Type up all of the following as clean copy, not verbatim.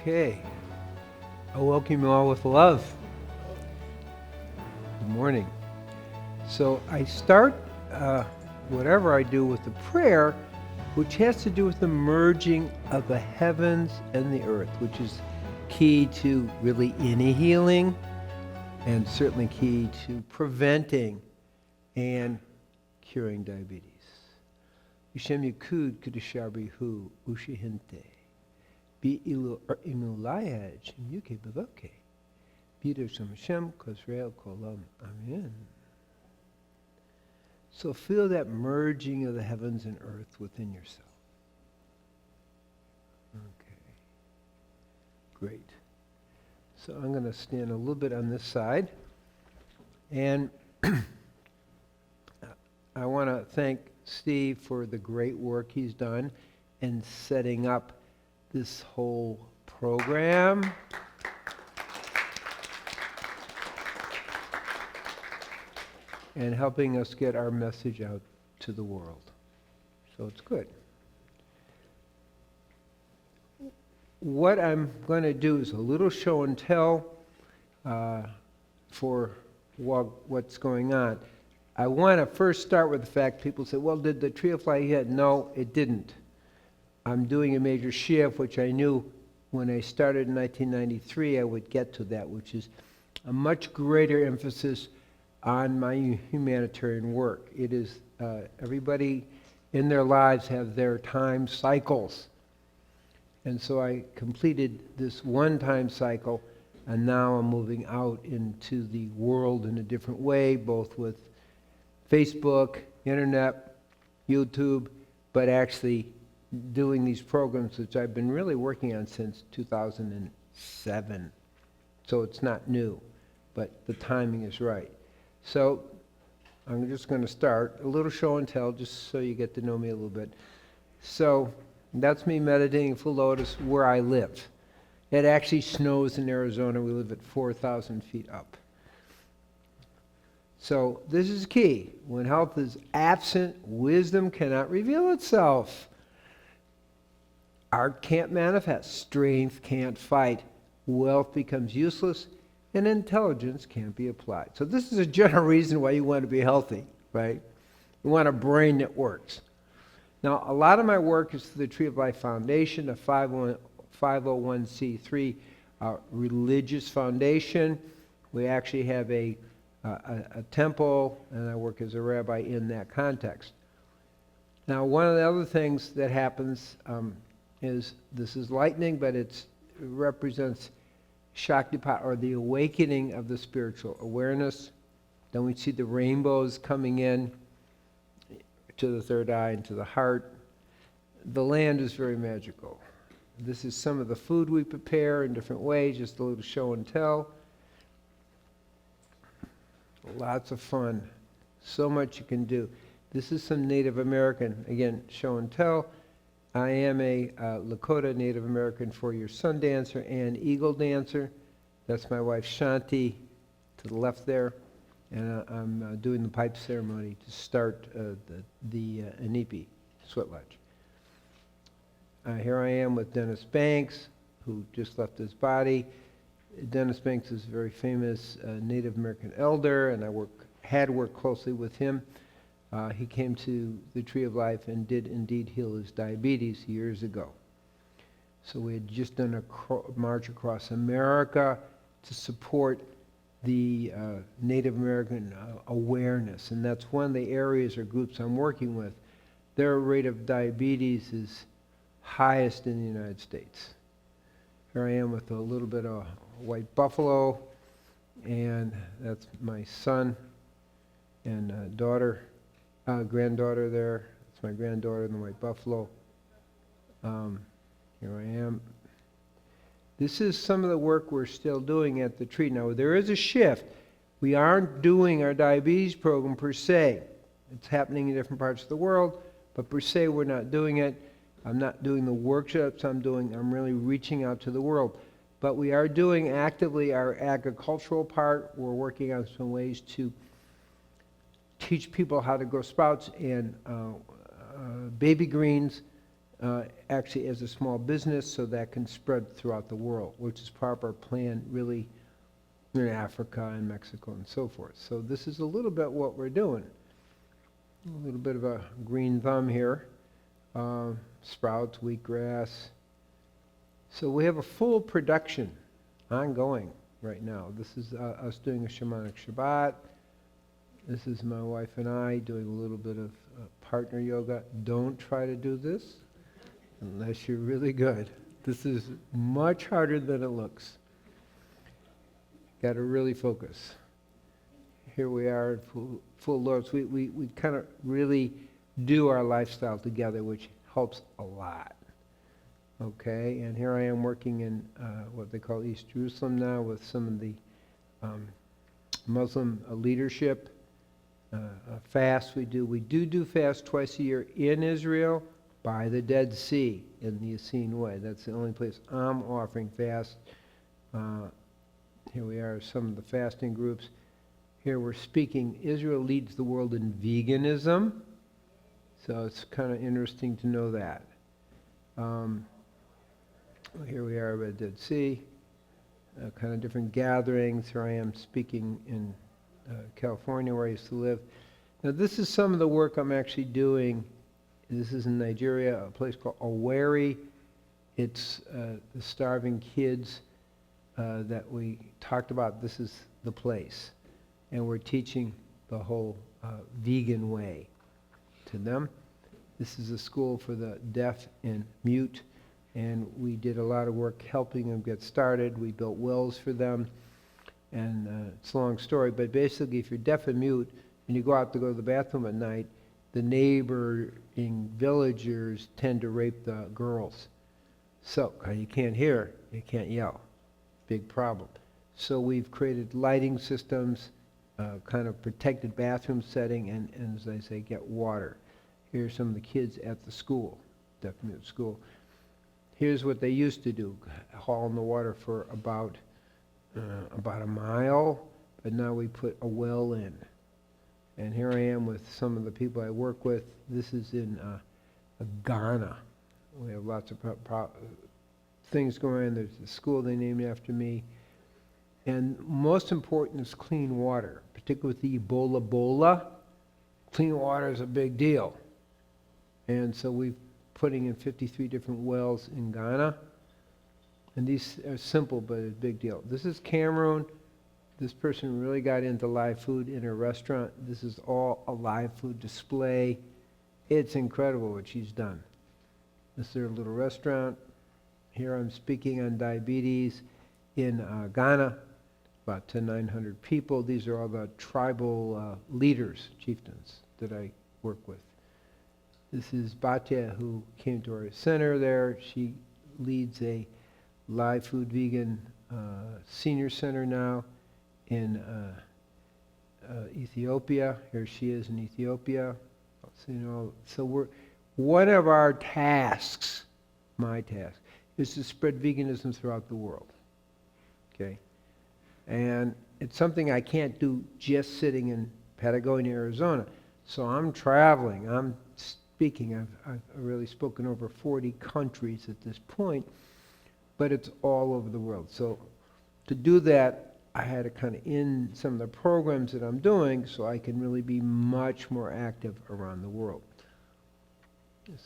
Okay. I welcome you all with love. Good morning. So I start whatever I do with a prayer, which has to do with the merging of the heavens and the earth, which is key to really any healing and certainly key to preventing and curing diabetes. Yishem Yikud Kudushabrihu Ushihinte. Be imulaya chimyuke bavoke. Peter Shem Kosrael Kolam. Amen. So feel that merging of the heavens and earth within yourself. Okay. Great. So I'm going to stand a little bit on this side. And I want to thank Steve for the great work he's done in setting up this whole program. And helping us get our message out to the world. So it's good. What I'm going to do is a little show and tell for what's going on. I want to first start with the fact people say, well, did the tree fly hit? No, it didn't. I'm doing a major shift, which I knew when I started in 1993 I would get to that, which is a much greater emphasis on my humanitarian work. It is everybody in their lives have their time cycles. And so I completed this one-time cycle, and now I'm moving out into the world in a different way, both with Facebook, internet, YouTube, but actually doing these programs, which I've been really working on since 2007. So it's not new, but the timing is right. So I'm just going to start a little show and tell just so you get to know me a little bit. So that's me meditating full lotus where I live. It actually snows in Arizona. We live at 4,000 feet up. So this is key. When health is absent, wisdom cannot reveal itself. Art can't manifest. Strength can't fight. Wealth becomes useless. And intelligence can't be applied. So this is a general reason why you want to be healthy, right? You want a brain that works. Now, a lot of my work is through the Tree of Life Foundation, a 501c3 religious foundation. We actually have a temple, and I work as a rabbi in that context. Now, one of the other things that happens is this is lightning, but it represents Shaktipat, or the awakening of the spiritual awareness. Then we see the rainbows coming in to the third eye and to the heart. The land is very magical. This is some of the food we prepare in different ways, just a little show and tell. Lots of fun. So much you can do. This is some Native American, again, show and tell. I am a Lakota Native American four-year sun dancer and eagle dancer. That's my wife Shanti to the left there. And I'm doing the pipe ceremony to start the Inipi sweat lodge. Here I am with Dennis Banks, who just left his body. Dennis Banks is a very famous Native American elder, and I had worked closely with him. He came to the Tree of Life and did indeed heal his diabetes years ago. So we had just done a march across America to support the Native American awareness, and that's one of the areas or groups I'm working with. Their rate of diabetes is highest in the United States. Here I am with a little bit of white buffalo, and that's my son and daughter. Granddaughter there. It's my granddaughter in the white buffalo. Here I am. This is some of the work we're still doing at the tree. Now, there is a shift. We aren't doing our diabetes program per se. It's happening in different parts of the world, but per se we're not doing it. I'm not doing the workshops I'm really reaching out to the world. But we are doing actively our agricultural part. We're working on some ways to teach people how to grow sprouts and baby greens actually as a small business so that can spread throughout the world, which is part of our plan really in Africa and Mexico and so forth. So this is a little bit what we're doing. A little bit of a green thumb here. Sprouts, wheatgrass. So we have a full production ongoing right now. This is us doing a shamanic Shabbat. This is my wife and I doing a little bit of partner yoga. Don't try to do this unless you're really good. This is much harder than it looks. Got to really focus. Here we are in full lords. We kind of really do our lifestyle together, which helps a lot. Okay, and here I am working in what they call East Jerusalem now with some of the Muslim leadership. Fast we do. We do fast twice a year in Israel by the Dead Sea in the Essene Way. That's the only place I'm offering fast. Here we are, some of the fasting groups. Here we're speaking, Israel leads the world in veganism. So it's kind of interesting to know that. Here we are by the Dead Sea. Kind of different gatherings. Here I am speaking in California where I used to live. Now this is some of the work I'm actually doing. This is in Nigeria, a place called Owerri. It's the starving kids that we talked about. This is the place. And we're teaching the whole vegan way to them. This is a school for the deaf and mute. And we did a lot of work helping them get started. We built wells for them. And it's a long story, but basically if you're deaf and mute and you go out to go to the bathroom at night, the neighboring villagers tend to rape the girls. So you can't hear, you can't yell. Big problem. So we've created lighting systems, kind of protected bathroom setting, and as I say, get water. Here's some of the kids at the school, deaf and mute school. Here's what they used to do, haul in the water for about a mile, but now we put a well in. And here I am with some of the people I work with. This is in Ghana. We have lots of things going on. There's a school they named after me. And most important is clean water, particularly with the Ebola. Clean water is a big deal. And so we're putting in 53 different wells in Ghana. And these are simple, but a big deal. This is Cameroon. This person really got into live food in a restaurant. This is all a live food display. It's incredible what she's done. This is their little restaurant. Here I'm speaking on diabetes in Ghana, about 900 people. These are all the tribal leaders, chieftains, that I work with. This is Batya, who came to our center there. She leads a live food vegan senior center now in Ethiopia. Here she is in Ethiopia. So one of our tasks, my task, is to spread veganism throughout the world. Okay? And it's something I can't do just sitting in Patagonia, Arizona. So I'm traveling, I'm speaking. I've really spoken over 40 countries at this point, but it's all over the world. So to do that, I had to kind of in some of the programs that I'm doing so I can really be much more active around the world.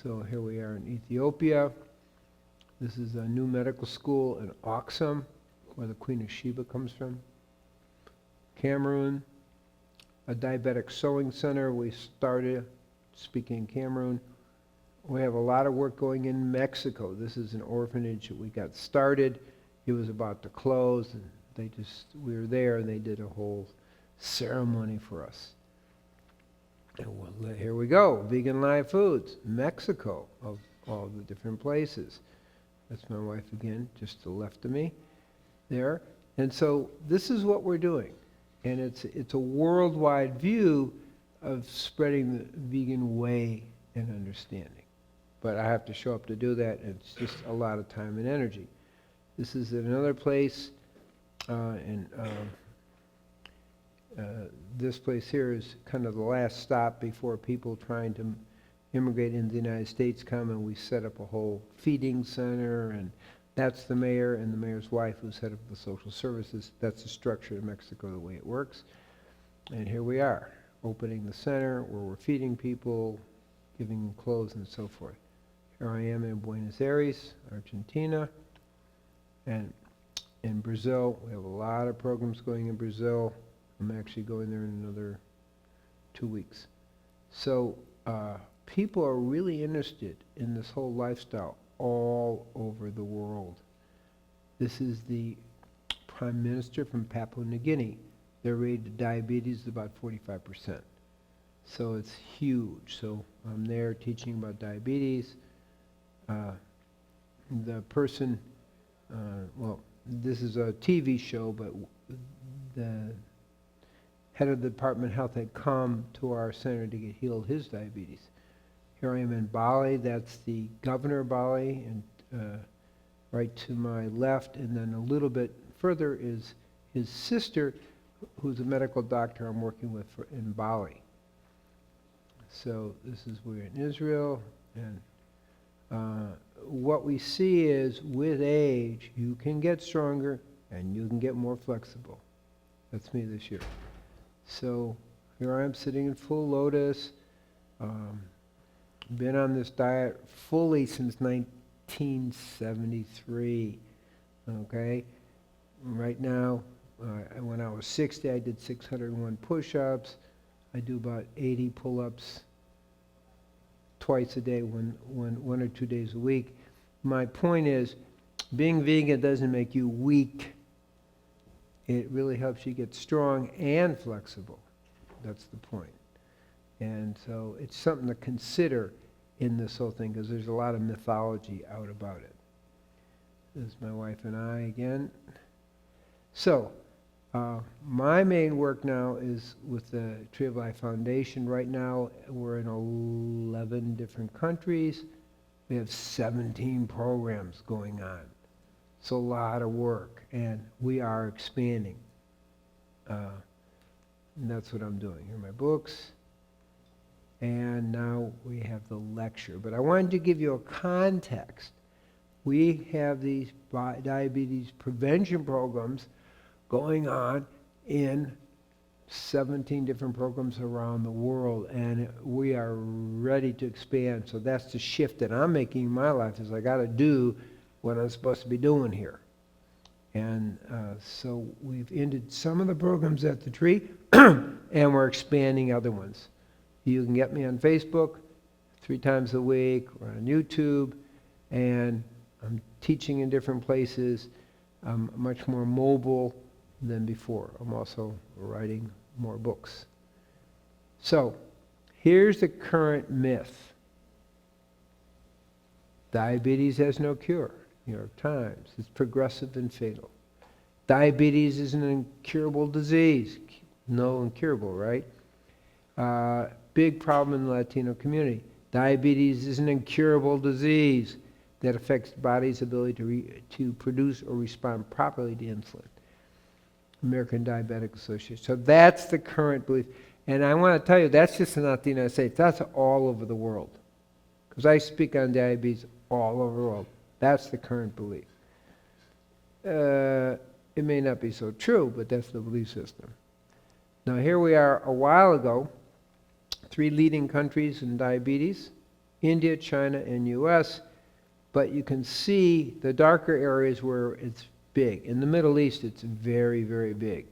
So here we are in Ethiopia. This is a new medical school in Aksum, where the Queen of Sheba comes from. Cameroon, a diabetic sewing center. We started speaking in Cameroon. We have a lot of work going in Mexico. This is an orphanage that we got started. It was about to close, and we were there, and they did a whole ceremony for us. And well, here we go, vegan live foods, Mexico, of all the different places. That's my wife again, just to the left of me there. And so this is what we're doing. And it's a worldwide view of spreading the vegan way and understanding. But I have to show up to do that, and it's just a lot of time and energy. This is another place, and this place here is kind of the last stop before people trying to, immigrate into the United States come, and we set up a whole feeding center, and that's the mayor and the mayor's wife who set up the social services. That's the structure in Mexico, the way it works. And here we are, opening the center where we're feeding people, giving them clothes and so forth. Here I am in Buenos Aires, Argentina, and in Brazil. We have a lot of programs going in Brazil. I'm actually going there in another 2 weeks. So people are really interested in this whole lifestyle all over the world. This is the Prime Minister from Papua New Guinea. Their rate of diabetes is about 45%. So it's huge. So I'm there teaching about diabetes. The person, well, this is a TV show, but the head of the Department of Health had come to our center to get healed his diabetes. Here I am in Bali. That's the governor of Bali, and right to my left, and then a little bit further is his sister, who's a medical doctor I'm working with in Bali. So this is we're in Israel, and what we see is with age, you can get stronger and you can get more flexible. That's me this year. So here I am sitting in full lotus. Been on this diet fully since 1973. Okay? Right now, when I was 60, I did 601 push-ups. I do about 80 pull-ups twice a day, one or 2 days a week. My point is, being vegan doesn't make you weak. It really helps you get strong and flexible. That's the point. And so it's something to consider in this whole thing, because there's a lot of mythology out about it. This is my wife and I again. So, my main work now is with the Tree of Life Foundation. Right now, we're in 11 different countries. We have 17 programs going on. It's a lot of work, and we are expanding. And that's what I'm doing. Here are my books. And now we have the lecture. But I wanted to give you a context. We have these diabetes prevention programs going on in 17 different programs around the world, and we are ready to expand. So that's the shift that I'm making in my life, is I got to do what I'm supposed to be doing here. And so we've ended some of the programs at the tree, and we're expanding other ones. You can get me on Facebook 3 times a week, or on YouTube, and I'm teaching in different places. I'm much more mobile than before. I'm also writing more books. So, here's the current myth. Diabetes has no cure. New York Times. It's progressive and fatal. Diabetes is an incurable disease. No, incurable, right? Big problem in the Latino community. Diabetes is an incurable disease that affects the body's ability to produce or respond properly to insulin. American Diabetic Association. So that's the current belief. And I want to tell you, that's just not the United States. That's all over the world. Because I speak on diabetes all over the world. That's the current belief. It may not be so true, but that's the belief system. Now here we are a while ago, 3 leading countries in diabetes, India, China, and US, but you can see the darker areas where it's big. In the Middle East, it's very, very big.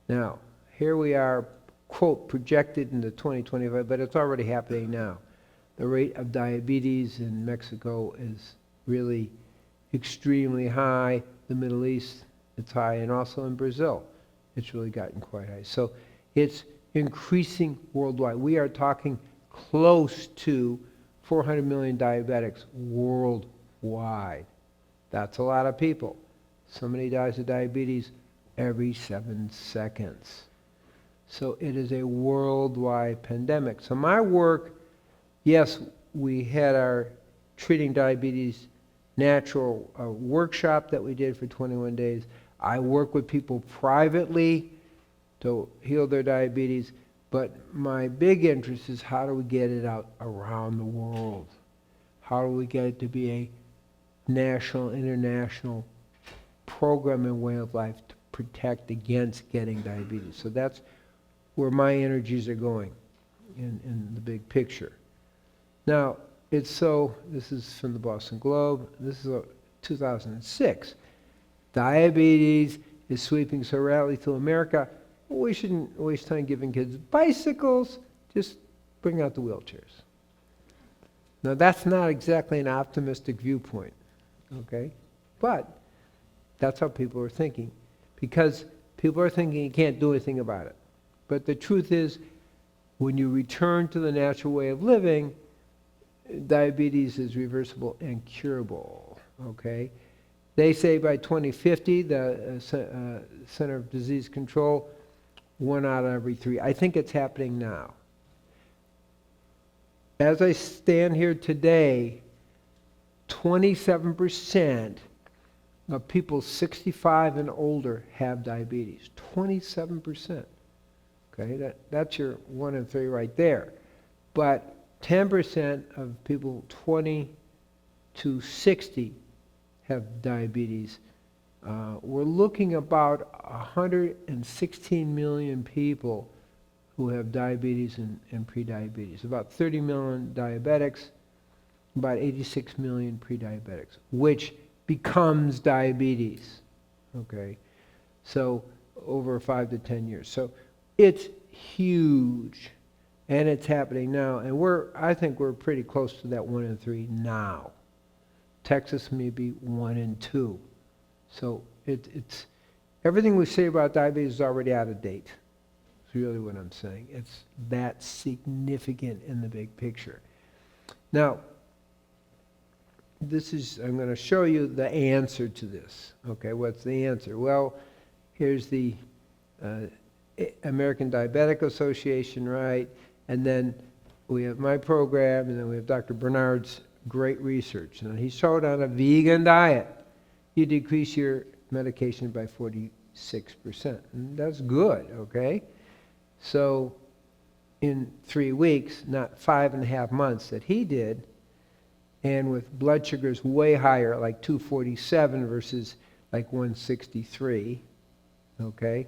Now, here we are, quote, projected into 2025, but it's already happening now. The rate of diabetes in Mexico is really extremely high. The Middle East, it's high, and also in Brazil, it's really gotten quite high. So it's increasing worldwide. We are talking close to 400 million diabetics worldwide. That's a lot of people. Somebody dies of diabetes every 7 seconds. So it is a worldwide pandemic. So my work, yes, we had our Treating Diabetes Natural workshop that we did for 21 days. I work with people privately to heal their diabetes, But my big interest is how do we get it out around the world? How do we get it to be a national, international program and way of life to protect against getting diabetes? So that's where my energies are going in the big picture. Now, this is from the Boston Globe, this is 2006. Diabetes is sweeping so rapidly through America, we shouldn't waste time giving kids bicycles, just bring out the wheelchairs. Now that's not exactly an optimistic viewpoint, okay? But that's how people are thinking, because people are thinking you can't do anything about it. But the truth is, when you return to the natural way of living, diabetes is reversible and curable, okay? They say by 2050, the Center of Disease Control, 1 out of every 3. I think it's happening now. As I stand here today, 27% of people 65 and older have diabetes. 27%. Okay, that's your 1 in 3 right there. But 10% of people 20 to 60 have diabetes. We're looking about 116 million people who have diabetes and prediabetes. About 30 million diabetics, about 86 million prediabetics, which becomes diabetes, okay? So over 5 to 10 years. So it's huge, and it's happening now, and I think we're pretty close to that 1 in 3 now. Texas may be 1 in 2. So it's everything we say about diabetes is already out of date. That's really what I'm saying. It's that significant in the big picture. Now, I'm going to show you the answer to this. Okay, what's the answer? Well, here's the American Diabetic Association, right? And then we have my program, and then we have Dr. Bernard's great research. And he showed on a vegan diet, you decrease your medication by 46%. And that's good, okay? So in 3 weeks, not 5.5 months that he did, and with blood sugars way higher, like 247 versus like 163, okay?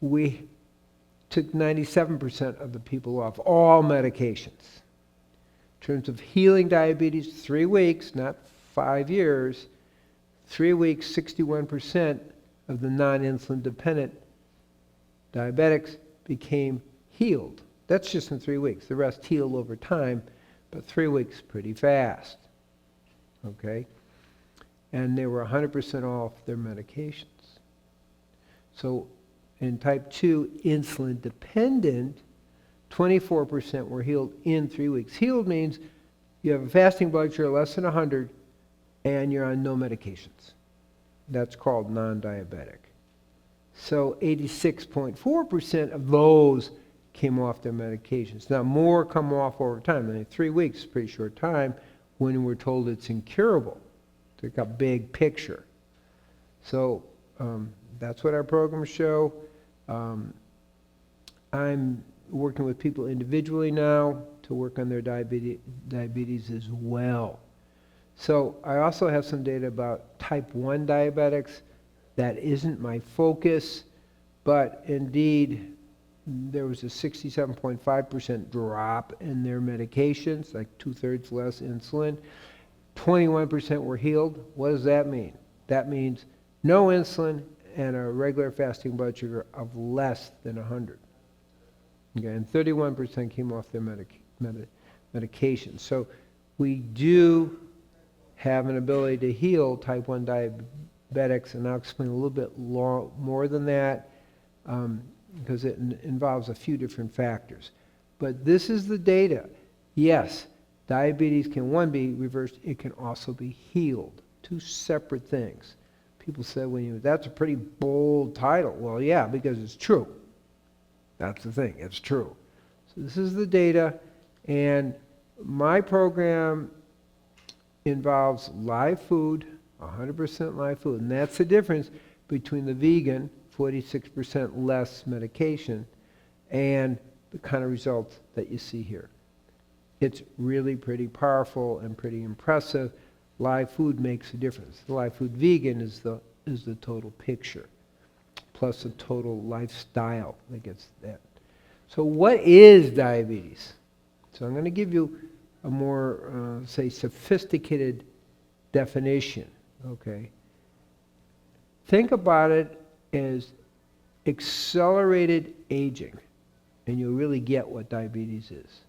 We took 97% of the people off all medications. In terms of healing diabetes, 3 weeks, not 5 years, 3 weeks, 61% of the non-insulin dependent diabetics became healed. That's just in 3 weeks. The rest healed over time, but 3 weeks pretty fast, okay? And they were 100% off their medications. So in type 2 insulin dependent, 24% were healed in 3 weeks. Healed means you have a fasting blood sugar less than 100 and you're on no medications. That's called non-diabetic. So 86.4% of those came off their medications. Now more come off over time. I mean, 3 weeks is a pretty short time when we're told it's incurable. It's a big picture. So that's what our programs show. I'm working with people individually now to work on their diabetes as well. So I also have some data about type 1 diabetics. That isn't my focus, but indeed there was a 67.5% drop in their medications, like 2/3 less insulin. 21% were healed. What does that mean? That means no insulin and a regular fasting blood sugar of less than 100. Okay, and 31% came off their medication. So we do have an ability to heal type 1 diabetics, and I'll explain a little bit more than that because it involves a few different factors. But this is the data. Yes, diabetes can, one, be reversed. It can also be healed. Two separate things. People say, well, that's a pretty bold title. Well, yeah, because it's true. That's the thing. It's true. So this is the data, and my program involves live food, 100% live food, and that's the difference between the vegan, 46% less medication, and the kind of results that you see here. It's really pretty powerful and pretty impressive. Live food makes a difference. The live food vegan is the total picture, plus a total lifestyle that gets that. So what is diabetes? So I'm going to give you a more, say, sophisticated definition, okay? Think about it as accelerated aging, and you'll really get what diabetes is.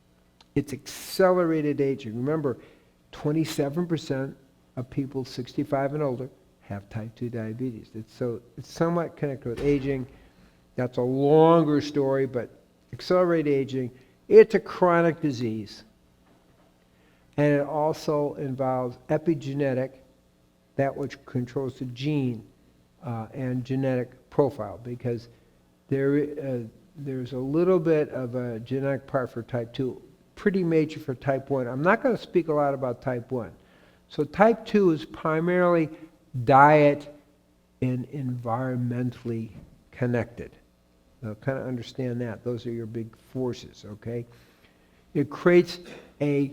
It's accelerated aging. Remember, 27% of people 65 and older have type 2 diabetes. It's somewhat connected with aging. That's a longer story, but accelerated aging, it's a chronic disease. And it also involves epigenetic, that which controls the gene and genetic profile, because there's a little bit of a genetic part for type 2, pretty major for type 1. I'm not going to speak a lot about type 1. So type 2 is primarily diet and environmentally connected. Now kind of understand that. Those are your big forces, okay? It creates a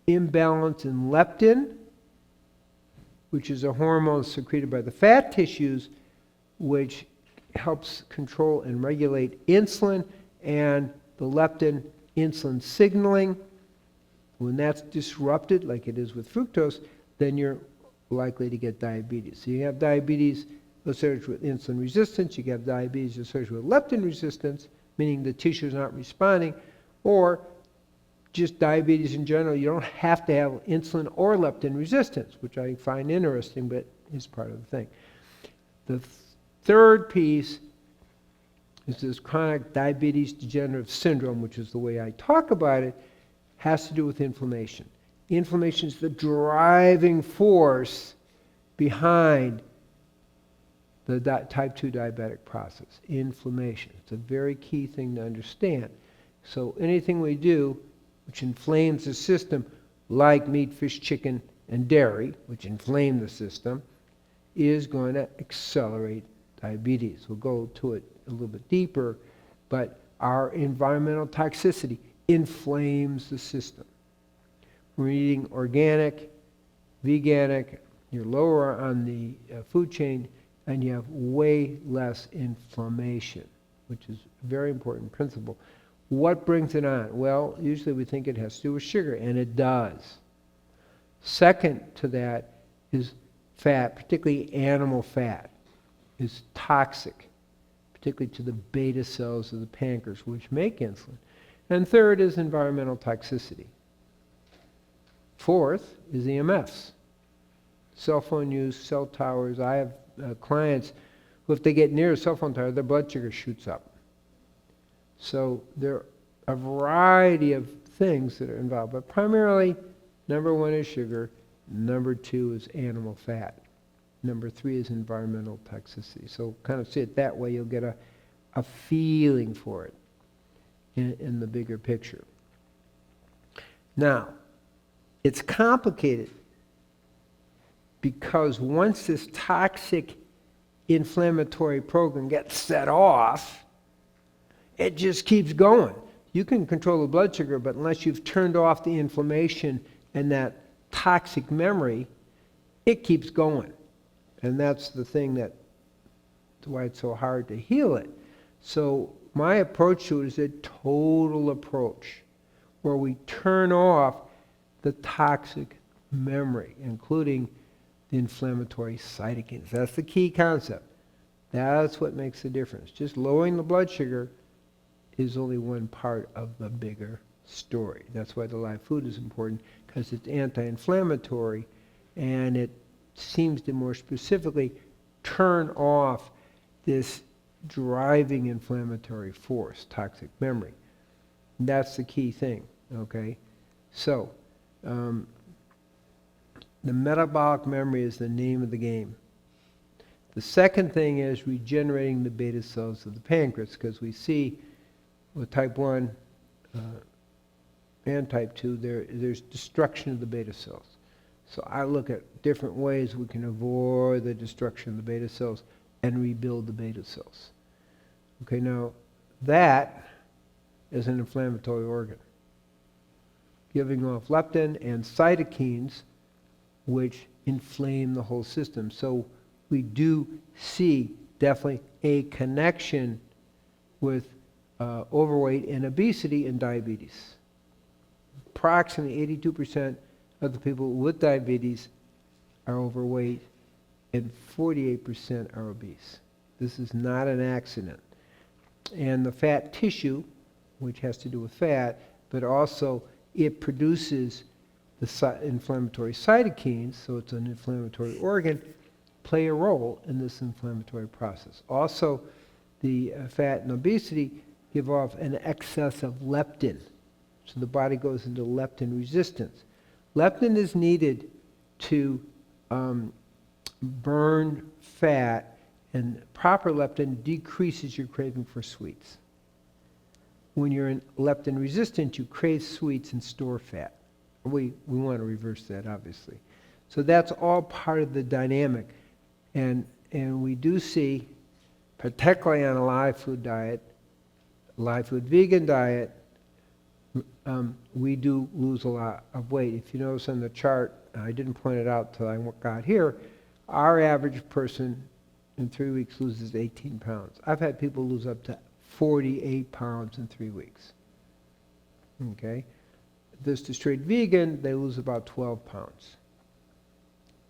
imbalance in leptin, which is a hormone secreted by the fat tissues, which helps control and regulate insulin and the leptin insulin signaling. When that's disrupted, like it is with fructose, then you're likely to get diabetes. So you have diabetes associated with insulin resistance, you have diabetes associated with leptin resistance, meaning the tissue's not responding, or just diabetes in general. You don't have to have insulin or leptin resistance, which I find interesting, but is part of the thing. The third piece is this chronic diabetes degenerative syndrome, which is the way I talk about it, has to do with inflammation. Inflammation is the driving force behind the type 2 diabetic process. Inflammation. It's a very key thing to understand. So anything we do which inflames the system, like meat, fish, chicken, and dairy, which inflame the system, is going to accelerate diabetes. We'll go to it a little bit deeper, but our environmental toxicity inflames the system. We're eating organic, veganic, you're lower on the food chain, and you have way less inflammation, which is a very important principle. What brings it on? Well, usually we think it has to do with sugar, and it does. Second to that is fat, particularly animal fat, is toxic, particularly to the beta cells of the pancreas, which make insulin. And third is environmental toxicity. Fourth is EMFs. Cell phone use, cell towers. I have clients who, if they get near a cell phone tower, their blood sugar shoots up. So there are a variety of things that are involved, but primarily, number one is sugar, number two is animal fat, number three is environmental toxicity. So kind of see it that way, you'll get a feeling for it in the bigger picture. Now, it's complicated because once this toxic inflammatory program gets set off, it just keeps going. You can control the blood sugar, but unless you've turned off the inflammation and that toxic memory, it keeps going. And that's the thing that's why it's so hard to heal it. So my approach to it is a total approach where we turn off the toxic memory, including the inflammatory cytokines. That's the key concept. That's what makes the difference. Just lowering the blood sugar is only one part of the bigger story. That's why the live food is important, because it's anti-inflammatory and it seems to more specifically turn off this driving inflammatory force, toxic memory. And that's the key thing, okay? So, the metabolic memory is the name of the game. The second thing is regenerating the beta cells of the pancreas, because we see with type 1 and type 2, there's destruction of the beta cells. So I look at different ways we can avoid the destruction of the beta cells and rebuild the beta cells. Okay, now that is an inflammatory organ, giving off leptin and cytokines, which inflame the whole system. So we do see definitely a connection with overweight and obesity and diabetes. Approximately 82% of the people with diabetes are overweight and 48% are obese. This is not an accident. And the fat tissue, which has to do with fat, but also it produces the inflammatory cytokines, so it's an inflammatory organ, play a role in this inflammatory process. Also, the fat and obesity give off an excess of leptin. So the body goes into leptin resistance. Leptin is needed to burn fat, and proper leptin decreases your craving for sweets. When you're in leptin resistant, you crave sweets and store fat. We want to reverse that, obviously. So that's all part of the dynamic. And we do see, particularly on a live food diet, live food vegan diet, we do lose a lot of weight. If you notice on the chart, I didn't point it out till I got here, our average person in 3 weeks loses 18 pounds. I've had people lose up to 48 pounds in 3 weeks. Okay? This to straight vegan, they lose about 12 pounds.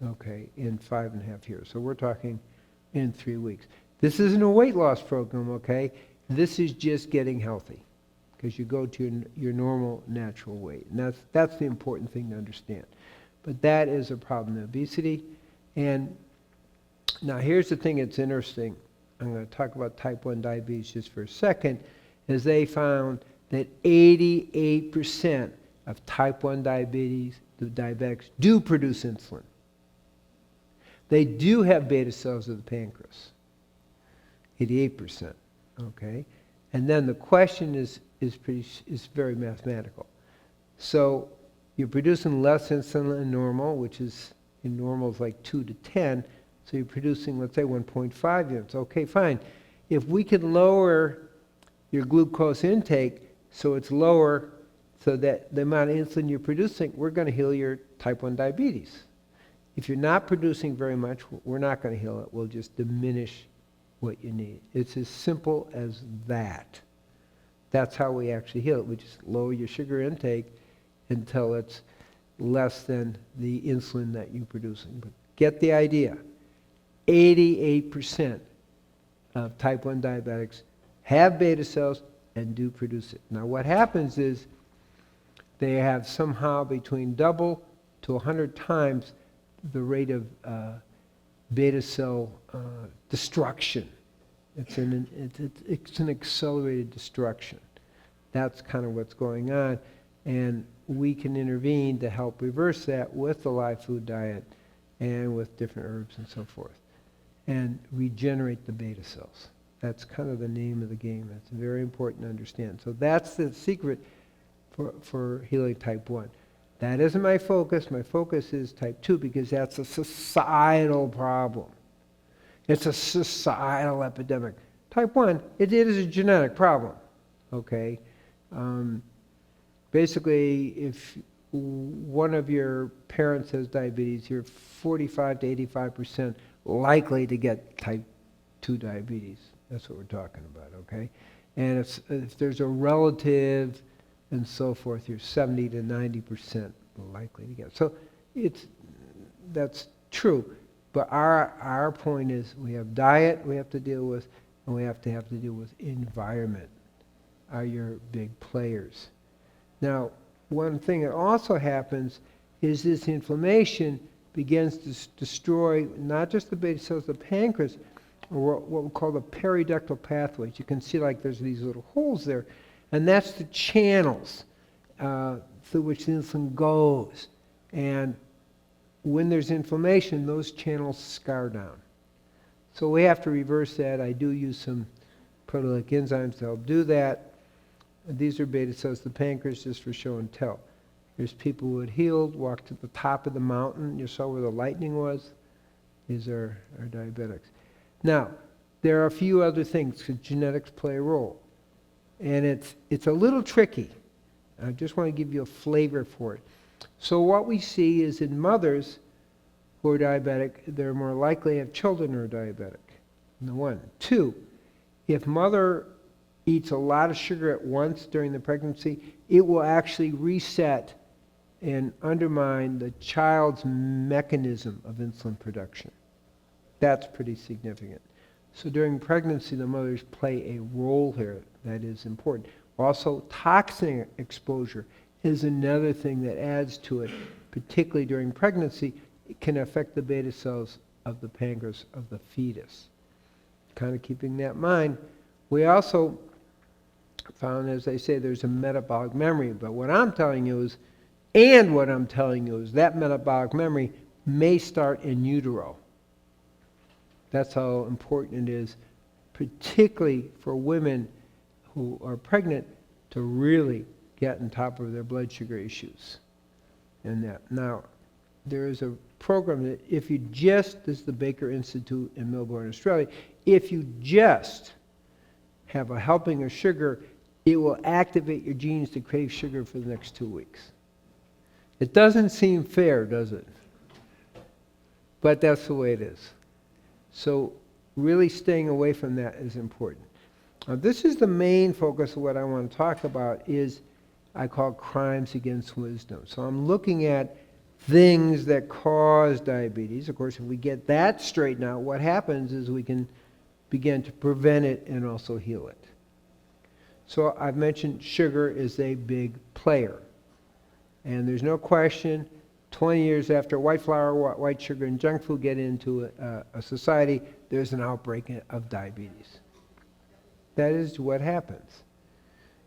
Okay, in 5.5 years. So we're talking in 3 weeks. This isn't a weight loss program, okay? This is just getting healthy, because you go to your normal, natural weight. And that's the important thing to understand. But that is a problem in obesity. And now here's the thing that's interesting. I'm going to talk about type 1 diabetes just for a second, is they found that 88% of type 1 diabetes, the diabetics, do produce insulin. They do have beta cells of the pancreas, 88%, okay? And then the question is very mathematical. So you're producing less insulin than normal, which is, in normal is like 2 to 10, so you're producing, let's say, 1.5 units. Okay, fine. If we can lower your glucose intake so it's lower, so that the amount of insulin you're producing, we're going to heal your type 1 diabetes. If you're not producing very much, we're not going to heal it. We'll just diminish what you need. It's as simple as that. That's how we actually heal it. We just lower your sugar intake until it's less than the insulin that you're producing. But get the idea. 88% of type 1 diabetics have beta cells and do produce it. Now what happens is they have somehow between double to 100 times the rate of beta cell destruction. It's an accelerated destruction. That's kind of what's going on. And we can intervene to help reverse that with the live food diet and with different herbs and so forth, and regenerate the beta cells. That's kind of the name of the game. That's very important to understand. So that's the secret for healing type 1. That isn't my focus. My focus is type 2, because that's a societal problem. It's a societal epidemic. Type 1, it is a genetic problem, okay? Basically, if one of your parents has diabetes, you're 45 to 85% likely to get type 2 diabetes. That's what we're talking about, okay? And if there's a relative and so forth, you're 70 to 90% likely to get. So that's true. But our point is we have diet we have to deal with, and we have to deal with environment, are your big players. Now, one thing that also happens is this inflammation begins to destroy not just the beta cells of the pancreas, or what we call the periductal pathways. You can see like there's these little holes there, and that's the channels through which the insulin goes. And when there's inflammation, those channels scar down. So we have to reverse that. I do use some proteolytic enzymes to help do that. And these are beta cells of the pancreas, just for show and tell. Here's people who had healed, walked to the top of the mountain. You saw where the lightning was. These are diabetics. Now, there are a few other things, because genetics play a role. And it's a little tricky. I just want to give you a flavor for it. So what we see is in mothers who are diabetic, they're more likely to have children who are diabetic. Number one. Two, if mother eats a lot of sugar at once during the pregnancy, it will actually reset and undermine the child's mechanism of insulin production. That's pretty significant. So during pregnancy, the mothers play a role here that is important. Also, toxin exposure is another thing that adds to it, particularly during pregnancy. It can affect the beta cells of the pancreas of the fetus. Kind of keeping that in mind. We also found, as I say, there's a metabolic memory, but what I'm telling you is that metabolic memory may start in utero. That's how important it is, particularly for women who are pregnant, to really get on top of their blood sugar issues. And that. Now, there is a program that if you just, this is the Baker Institute in Melbourne, Australia, if you just have a helping of sugar, it will activate your genes to crave sugar for the next 2 weeks. It doesn't seem fair, does it? But that's the way it is. So really staying away from that is important. Now, this is the main focus of what I want to talk about is I call crimes against wisdom. So I'm looking at things that cause diabetes. Of course, if we get that straightened out, what happens is we can begin to prevent it and also heal it. So I've mentioned sugar is a big player. And there's no question, 20 years after white flour, white sugar, and junk food get into a society, there's an outbreak of diabetes. That is what happens.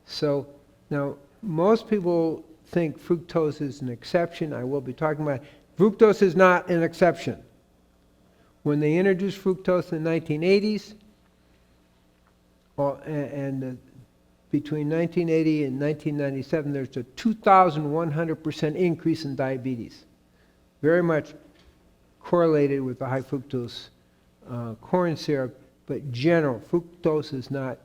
So now, most people think fructose is an exception. I will be talking about it. Fructose is not an exception. When they introduced fructose in the 1980s, between 1980 and 1997, there's a 2,100% increase in diabetes. Very much correlated with the high fructose corn syrup, but general, fructose is not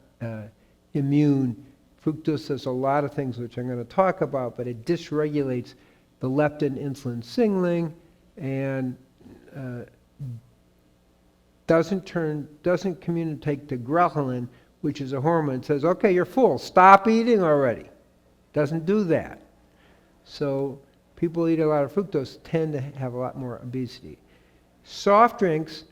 immune. Fructose does a lot of things which I'm going to talk about, but it dysregulates the leptin-insulin signaling and doesn't communicate to ghrelin, which is a hormone. It says, okay, you're full, stop eating already. Doesn't do that. So people who eat a lot of fructose tend to have a lot more obesity. Soft drinks,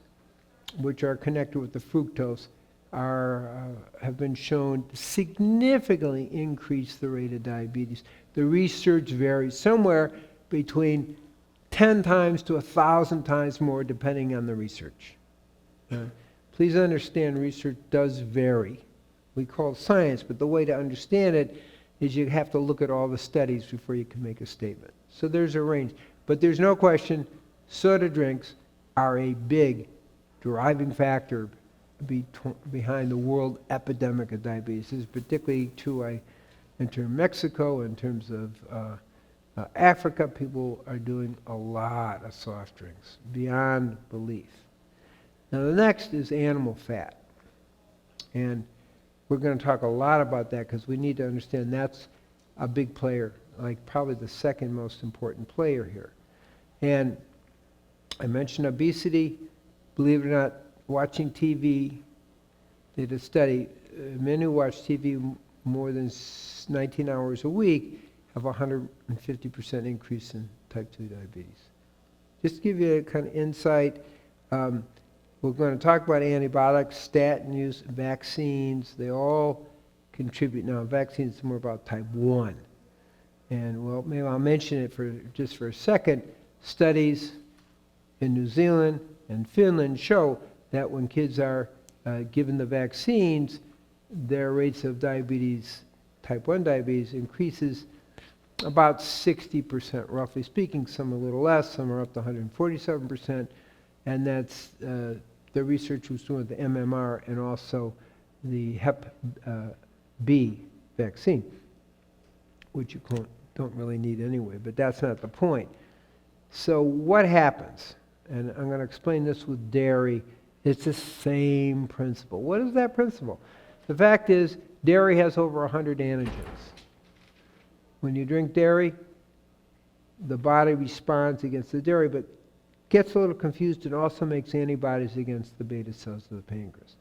which are connected with the fructose, have been shown to significantly increase the rate of diabetes. The research varies somewhere between 10 times to 1,000 times more, depending on the research. Please understand, research does vary. We call it science, but the way to understand it is you have to look at all the studies before you can make a statement. So there's a range. But there's no question, soda drinks are a big driving factor behind the world epidemic of diabetes. This is particularly true in terms of Mexico, in terms of Africa. People are doing a lot of soft drinks, beyond belief. Now the next is animal fat. And we're going to talk a lot about that because we need to understand that's a big player, like probably the second most important player here. And I mentioned obesity. Believe it or not, watching TV, they did a study, men who watch TV more than 19 hours a week have a 150% increase in type 2 diabetes. Just to give you a kind of insight, we're going to talk about antibiotics, statin use, vaccines. They all contribute. Now, vaccines are more about type 1. And, well, maybe I'll mention it just for a second. Studies in New Zealand and Finland show that when kids are given the vaccines, their rates of diabetes, type 1 diabetes, increases about 60%, roughly speaking. Some a little less, some are up to 147%. And that's the research was doing with the MMR and also the Hep B vaccine, which you don't really need anyway, but that's not the point. So what happens? And I'm going to explain this with dairy. It's the same principle. What is that principle? The fact is, Dairy has over 100 antigens. When you drink dairy, the body responds against the dairy, but gets a little confused and also makes antibodies against the beta cells of the pancreas.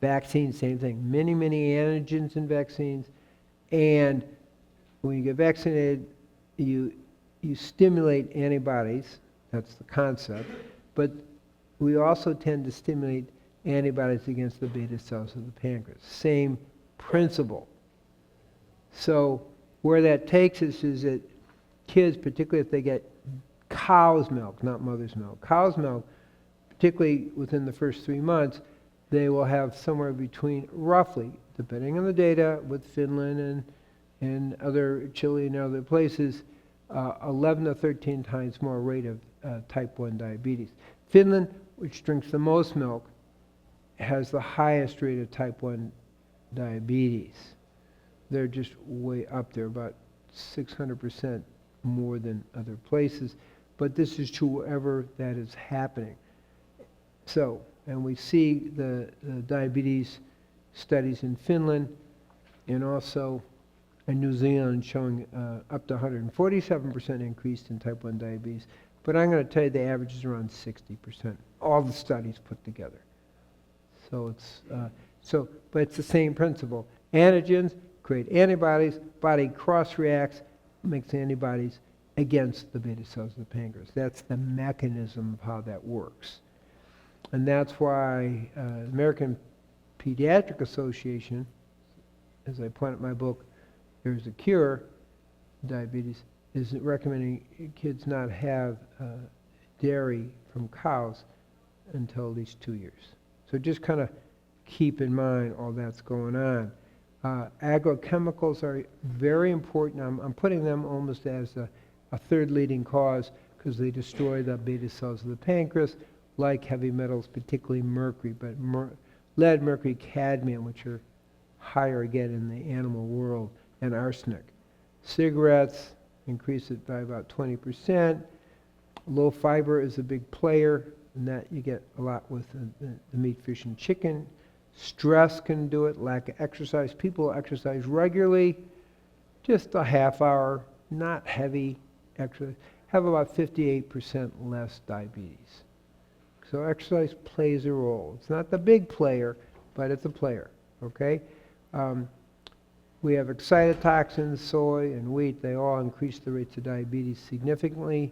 Vaccines, same thing. Many, many antigens in vaccines. And when you get vaccinated, you stimulate antibodies. That's the concept. But we also tend to stimulate antibodies against the beta cells of the pancreas. Same principle. So where that takes us is that kids, particularly if they get cow's milk, not mother's milk, cow's milk, particularly within the first 3 months, they will have somewhere between, roughly, depending on the data, with Finland and other Chile and other places, 11 to 13 times more rate of type 1 diabetes. Finland, which drinks the most milk, has the highest rate of type 1 diabetes. They're just way up there, about 600% more than other places. But this is true wherever that is happening. So, and we see the diabetes studies in Finland and also in New Zealand showing up to 147% increase in type 1 diabetes. But I'm going to tell you the average is around 60%, all the studies put together. So it's, but it's the same principle. Antigens create antibodies, body cross-reacts, makes antibodies against the beta cells of the pancreas. That's the mechanism of how that works. And that's why American Pediatric Association, as I point out in my book, There's a Cure, Diabetes, is recommending kids not have dairy from cows until at least 2 years. So just kind of keep in mind all that's going on. Agrochemicals are very important. I'm putting them almost as a third leading cause because they destroy the beta cells of the pancreas, like heavy metals, particularly mercury, but lead, mercury, cadmium, which are higher again in the animal world, and arsenic. Cigarettes increase it by about 20%. Low fiber is a big player, and that you get a lot with the meat, fish, and chicken. Stress can do it, lack of exercise. People exercise regularly, just a half hour, not heavy exercise, have about 58% less diabetes. So exercise plays a role. It's not the big player, but it's a player, okay? We have excitotoxins, soy and wheat. They all increase the rates of diabetes significantly.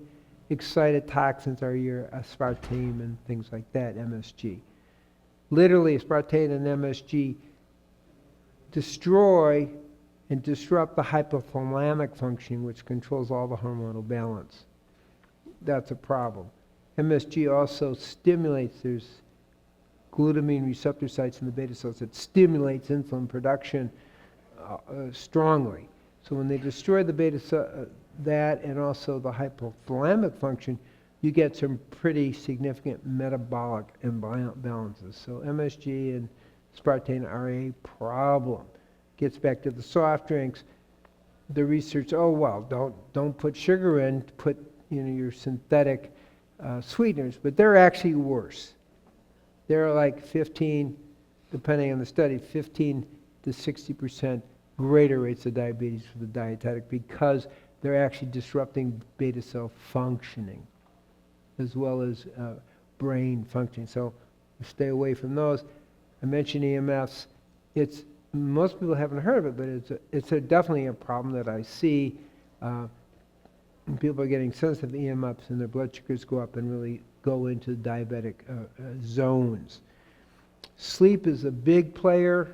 Excitotoxins are your aspartame and things like that, MSG. Literally, aspartame and MSG destroy and disrupt the hypothalamic function, which controls all the hormonal balance. That's a problem. MSG also stimulates, there's glutamine receptor sites in the beta cells that stimulates insulin production strongly. So when they destroy the beta cell, that and also the hypothalamic function, you get some pretty significant metabolic imbalances. So MSG and aspartame are a problem. Gets back to the soft drinks. The research, oh well, don't put sugar in, put your synthetic sweeteners, but they're actually worse. They're like 15, depending on the study, 15 to 60% greater rates of diabetes for the dietetic because they're actually disrupting beta cell functioning as well as brain functioning. So stay away from those. I mentioned EMFs. Most people haven't heard of it, but it's definitely a problem that I see. People are getting sensitive to EMFs and their blood sugars go up and really go into diabetic zones. Sleep is a big player.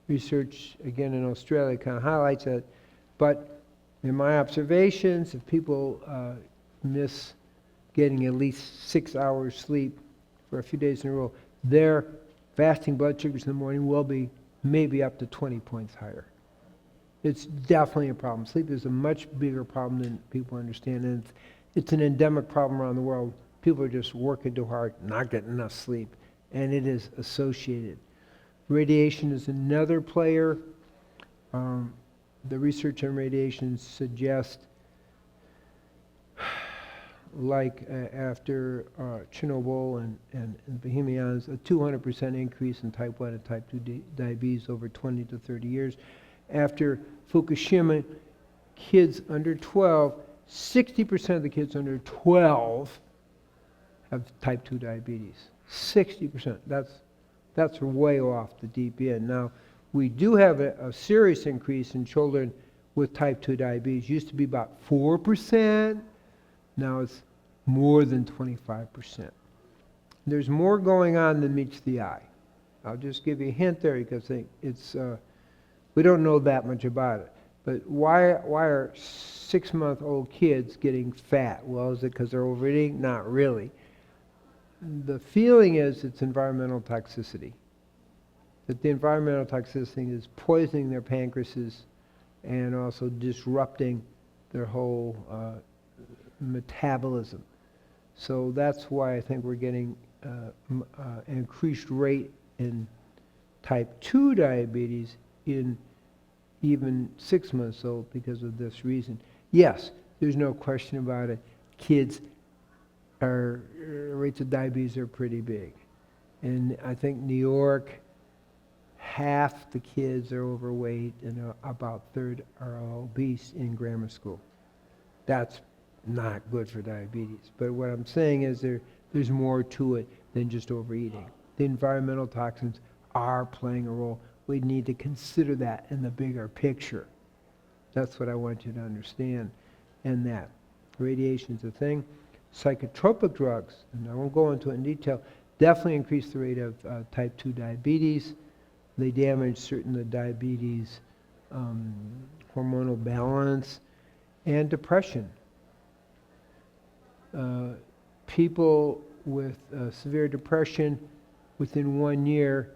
Research, again, in Australia kind of highlights that. But in my observations, if people miss getting at least 6 hours sleep for a few days in a row, their fasting blood sugars in the morning will be maybe up to 20 points higher. It's definitely a problem. Sleep is a much bigger problem than people understand, and it's an endemic problem around the world. People are just working too hard, not getting enough sleep, and it is associated. Radiation is another player. The research on radiation suggests after Chernobyl and Bohemians, a 200% increase in type 1 and type 2 diabetes over 20 to 30 years. After Fukushima, kids under 12, 60% of the kids under 12 have type 2 diabetes. 60%. That's way off the deep end. Now, we do have a serious increase in children with type 2 diabetes. Used to be about 4%. Now it's more than 25%. There's more going on than meets the eye. I'll just give you a hint there because it's we don't know that much about it. But why are 6-month-old kids getting fat? Well, is it because they're overeating? Not really. The feeling is it's environmental toxicity. That the environmental toxicity is poisoning their pancreases and also disrupting their whole metabolism. So that's why I think we're getting an increased rate in type 2 diabetes in even 6 months old because of this reason. Yes, there's no question about it. Kids rates of diabetes are pretty big. And I think New York, half the kids are overweight and about a third are obese in grammar school. That's not good for diabetes. But what I'm saying is there's more to it than just overeating. The environmental toxins are playing a role. We need to consider that in the bigger picture. That's what I want you to understand. And that radiation is a thing. Psychotropic drugs, and I won't go into it in detail, definitely increase the rate of type 2 diabetes. They damage certain the diabetes hormonal balance and depression. People with severe depression within 1 year,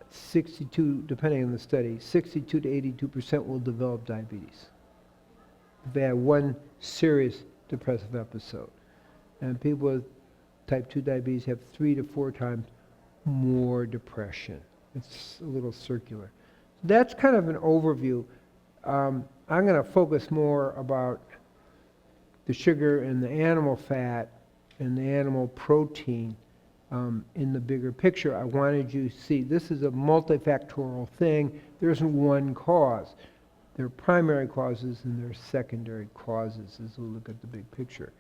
62, depending on the study, 62 to 82% will develop diabetes. If they have one serious depressive episode. And people with type 2 diabetes have 3 to 4 times more depression. It's a little circular. That's kind of an overview. I'm going to focus more about the sugar and the animal fat and the animal protein in the bigger picture. I wanted you to see this is a multifactorial thing. There isn't one cause. There are primary causes and there are secondary causes as we look at the big picture.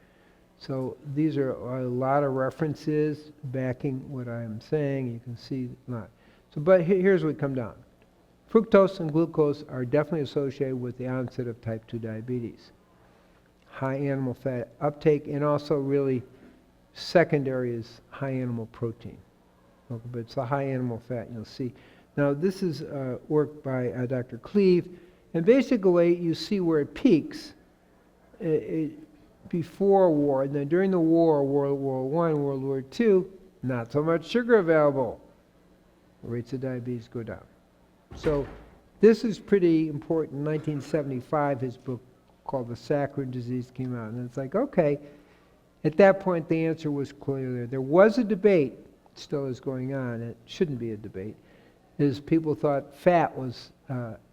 So these are a lot of references backing what I'm saying. You can see a lot. So, but here's what we come down. Fructose and glucose are definitely associated with the onset of type 2 diabetes. High animal fat uptake, and also really secondary is high animal protein. Okay, but it's the high animal fat you'll see. Now this is work by Dr. Cleve, and basically you see where it peaks before war, and then during the war, World War I, World War II, not so much sugar available. Rates of diabetes go down. So this is pretty important. In 1975, his book called The Saccharine Disease came out, and it's like, okay, at that point the answer was clear there. There was a debate, still is going on, it shouldn't be a debate, is people thought fat was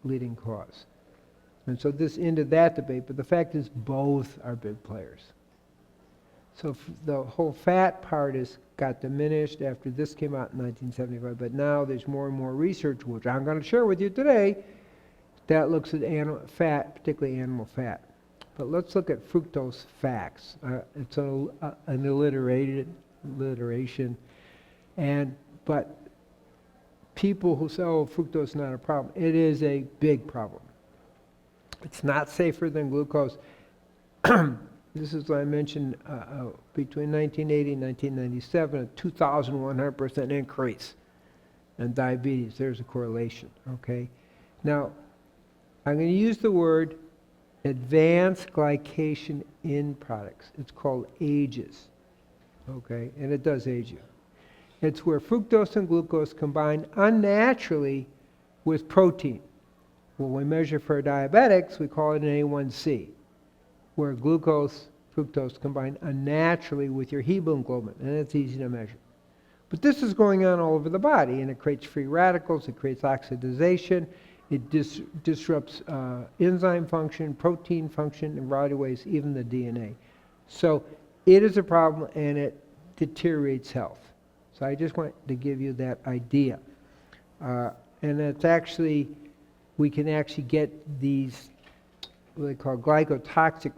leading cause. And so this ended that debate, but the fact is both are big players. So the whole fat part got diminished after this came out in 1975, but now there's more and more research, which I'm going to share with you today, that looks at animal fat, particularly animal fat. But let's look at fructose facts. It's an alliteration, but people who say, oh, fructose is not a problem, it is a big problem. It's not safer than glucose. This is what I mentioned between 1980 and 1997, a 2,100% increase in diabetes. There's a correlation, okay? Now, I'm going to use the word advanced glycation in products. It's called AGEs, okay? And it does age you. It's where fructose and glucose combine unnaturally with protein. When we measure for diabetics, we call it an A1C, where glucose, fructose combine unnaturally with your hemoglobin, and it's easy to measure. But this is going on all over the body, and it creates free radicals, it creates oxidization, it disrupts enzyme function, protein function, in a variety of ways, even the DNA. So it is a problem and it deteriorates health. So I just want to give you that idea. And it's actually, we can actually get these, what they call glycotoxic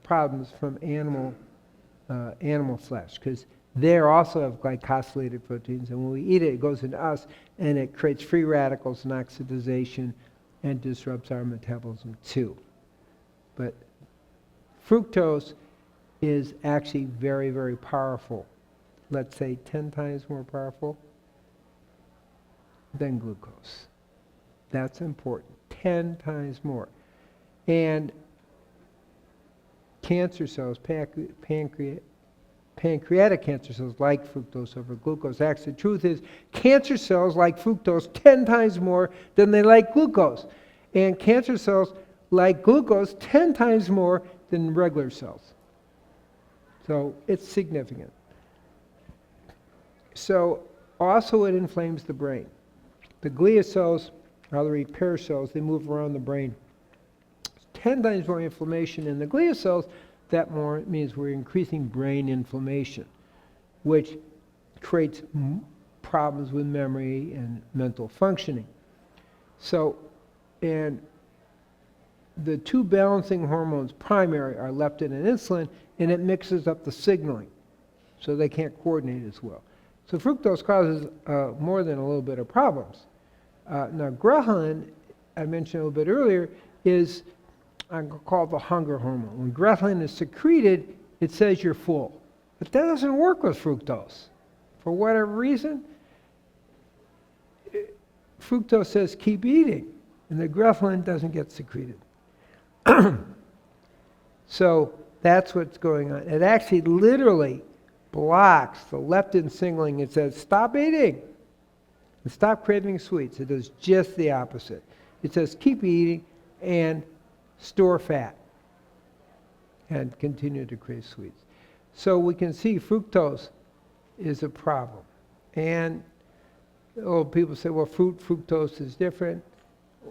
problems from animal flesh, because they also have glycosylated proteins, and when we eat it, it goes into us, and it creates free radicals and oxidization and disrupts our metabolism too. But fructose is actually very, very powerful. Let's say 10 times more powerful than glucose. That's important. 10 times more. And cancer cells, pancreatic cancer cells like fructose over glucose. Actually, the truth is, cancer cells like fructose 10 times more than they like glucose. And cancer cells like glucose 10 times more than regular cells. So it's significant. So also it inflames the brain. The glia cells are the repair cells. They move around the brain. 10 times more inflammation in the glia cells. That more means we're increasing brain inflammation, which creates problems with memory and mental functioning. So, and the two balancing hormones primary are leptin and insulin, and it mixes up the signaling, so they can't coordinate as well. So fructose causes more than a little bit of problems. Now ghrelin, I mentioned a little bit earlier, is called the hunger hormone. When ghrelin is secreted, it says you're full. But that doesn't work with fructose. For whatever reason, fructose says keep eating, and the ghrelin doesn't get secreted. So that's what's going on. It actually literally blocks the leptin signaling. It says stop eating and stop craving sweets. It does just the opposite. It says keep eating and store fat and continue to crave sweets. So we can see fructose is a problem. And people say, well, fructose is different.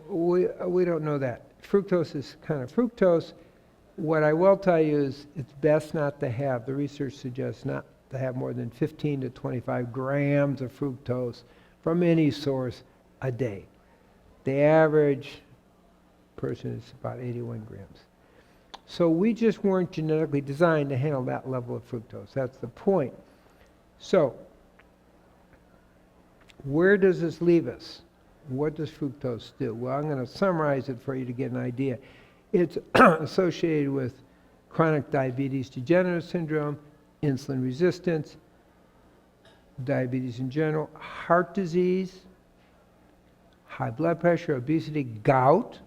We don't know that. Fructose is kind of fructose. What I will tell you is it's best not to have, the research suggests not to have more than 15 to 25 grams of fructose from any source a day. The average person is about 81 grams. So we just weren't genetically designed to handle that level of fructose. That's the point. So where does this leave us? What does fructose do? Well, I'm going to summarize it for you to get an idea. It's associated with chronic diabetes degenerative syndrome, insulin resistance, diabetes in general, heart disease, high blood pressure, obesity, gout,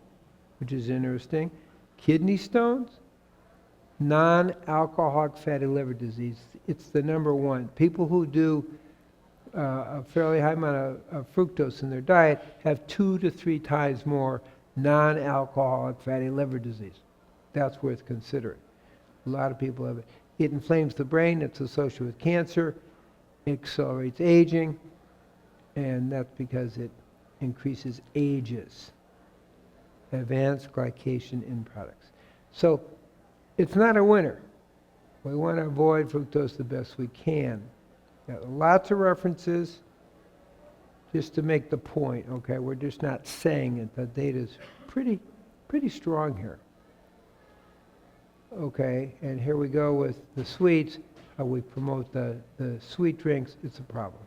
which is interesting, kidney stones, non-alcoholic fatty liver disease. It's the number one. People who do a fairly high amount of fructose in their diet have 2 to 3 times more non-alcoholic fatty liver disease. That's worth considering. A lot of people have it. It inflames the brain. It's associated with cancer. It accelerates aging. And that's because it increases ages. Advanced glycation end products. So it's not a winner. We want to avoid fructose the best we can. Got lots of references just to make the point, okay? We're just not saying it. The data's pretty strong here. Okay, and here we go with the sweets. How we promote the sweet drinks, it's a problem.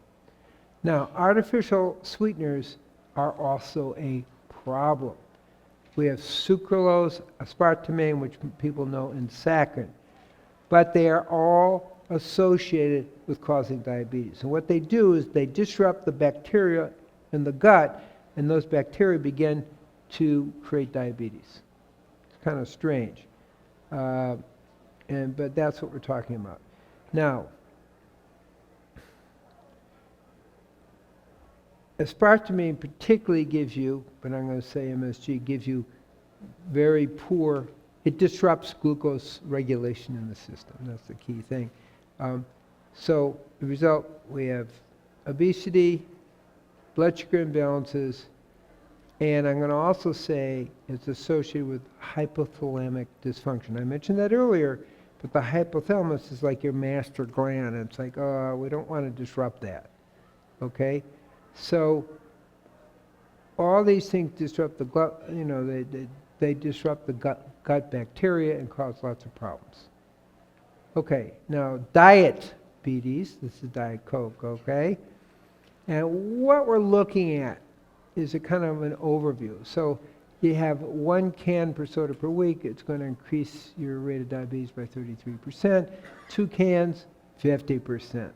Now, artificial sweeteners are also a problem. We have sucralose, aspartame, which people know, and saccharin. But they are all associated with causing diabetes. And what they do is they disrupt the bacteria in the gut, and those bacteria begin to create diabetes. It's kind of strange. But that's what we're talking about. Now, aspartame particularly gives you, but I'm going to say MSG, gives you very poor, it disrupts glucose regulation in the system. That's the key thing. So the result, we have obesity, blood sugar imbalances, and I'm going to also say it's associated with hypothalamic dysfunction. I mentioned that earlier, But the hypothalamus is like your master gland. And it's like, oh, we don't want to disrupt that. Okay? So all these things disrupt the gut, they disrupt the gut bacteria and cause lots of problems. Okay, now diabetes, this is Diet Coke, okay? And what we're looking at is a kind of an overview. So you have 1 can per soda per week, it's going to increase your rate of diabetes by 33%. 2 cans, 50%.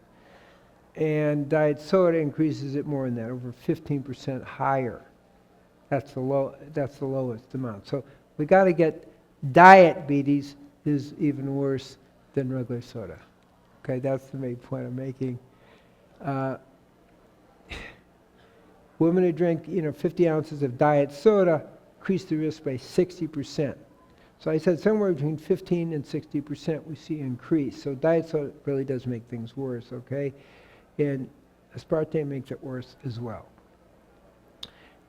And diet soda increases it more than that, over 15% higher. That's the lowest amount. So we got to get diabetes is even worse than regular soda. Okay, that's the main point I'm making. Women who drink, 50 ounces of diet soda increase the risk by 60%. So I said somewhere between 15 and 60% we see increase. So diet soda really does make things worse, okay? And aspartame makes it worse as well.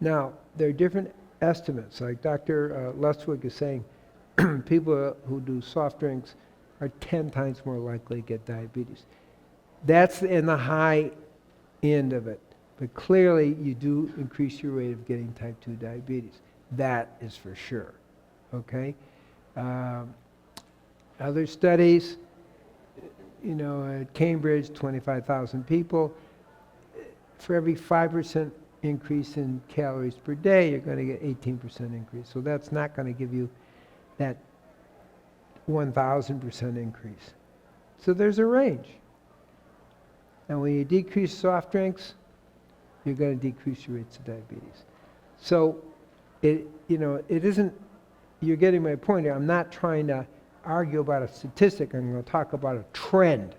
Now, there are different estimates. Like Dr. Lustwig is saying, people who do soft drinks are 10 times more likely to get diabetes. That's in the high end of it. But clearly, you do increase your rate of getting type 2 diabetes. That is for sure. Okay? Other studies, at Cambridge, 25,000 people. For every 5% increase in calories per day, you're going to get 18% increase. So that's not going to give you that 1,000% increase. So there's a range. And when you decrease soft drinks, you're going to decrease your rates of diabetes. So it isn't, you're getting my point here. I'm not trying to argue about a statistic. I'm going to talk about a trend,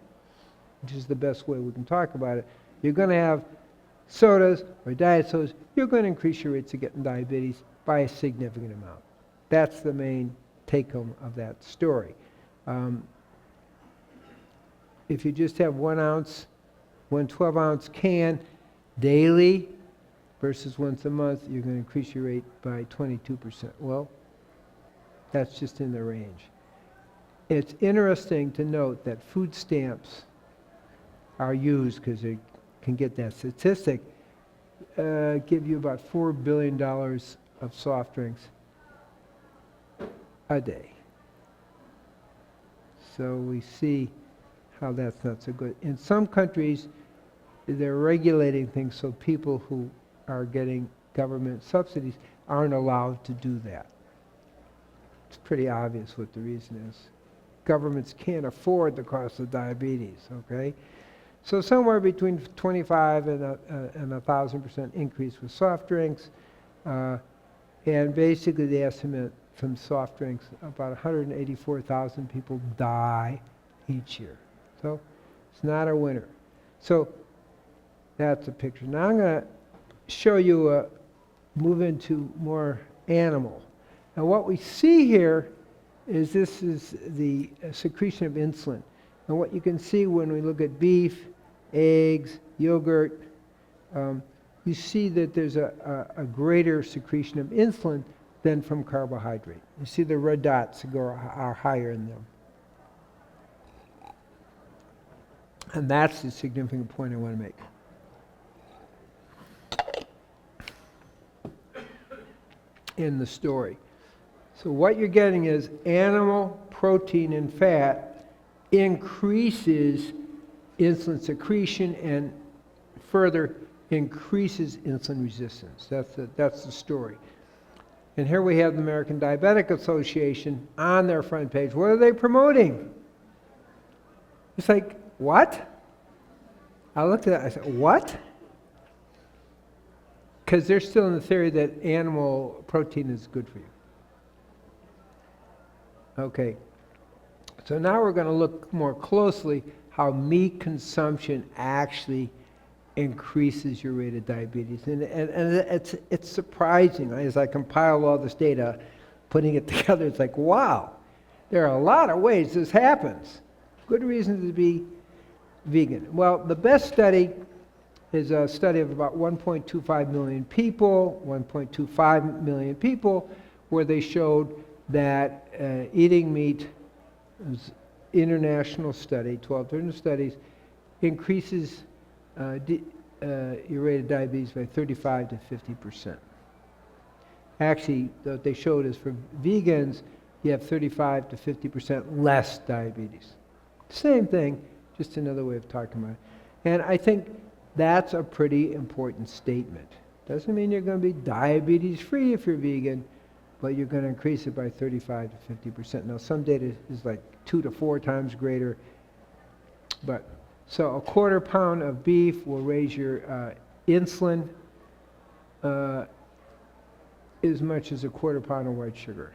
which is the best way we can talk about it. You're going to have sodas or diet sodas, you're going to increase your rates of getting diabetes by a significant amount. That's the main take-home of that story. If you just have 1 ounce, 1 12-ounce can daily versus once a month, you're going to increase your rate by 22%. Well, that's just in the range. It's interesting to note that food stamps are used because they can get that statistic, give you about $4 billion of soft drinks a day. So we see how that's not so good. In some countries, they're regulating things so people who are getting government subsidies aren't allowed to do that. It's pretty obvious what the reason is. Governments can't afford the cost of diabetes, okay? So somewhere between 25 and 1,000% increase with soft drinks. And basically the estimate from soft drinks, about 184,000 people die each year. So it's not a winner. So that's a picture. Now I'm going to show you, move into more animal. And what we see here is this is the secretion of insulin. And what you can see when we look at beef, eggs, yogurt, you see that there's a greater secretion of insulin than from carbohydrate. You see the red dots are higher in them. And that's the significant point I want to make. In the story. So what you're getting is animal protein and fat increases insulin secretion and further increases insulin resistance. That's the story. And here we have the American Diabetic Association on their front page. What are they promoting? It's like, what? I looked at that, I said, what? Because they're still in the theory that animal protein is good for you. Okay. So now we're going to look more closely how meat consumption actually increases your rate of diabetes. And it's surprising. As I compile all this data, putting it together, it's like, wow, there are a lot of ways this happens. Good reason to be vegan. Well, the best study is a study of about 1.25 million people, 1.25 million people, where they showed that eating meat was international study, 12 different studies, increases your rate of diabetes by 35 to 50%. Actually, what they showed is for vegans, you have 35 to 50% less diabetes. Same thing, just another way of talking about it. And I think that's a pretty important statement. Doesn't mean you're going to be diabetes-free if you're vegan, but you're going to increase it by 35 to 50%. Now, some data is like 2 to 4 times greater. But so a quarter pound of beef will raise your insulin as much as a quarter pound of white sugar.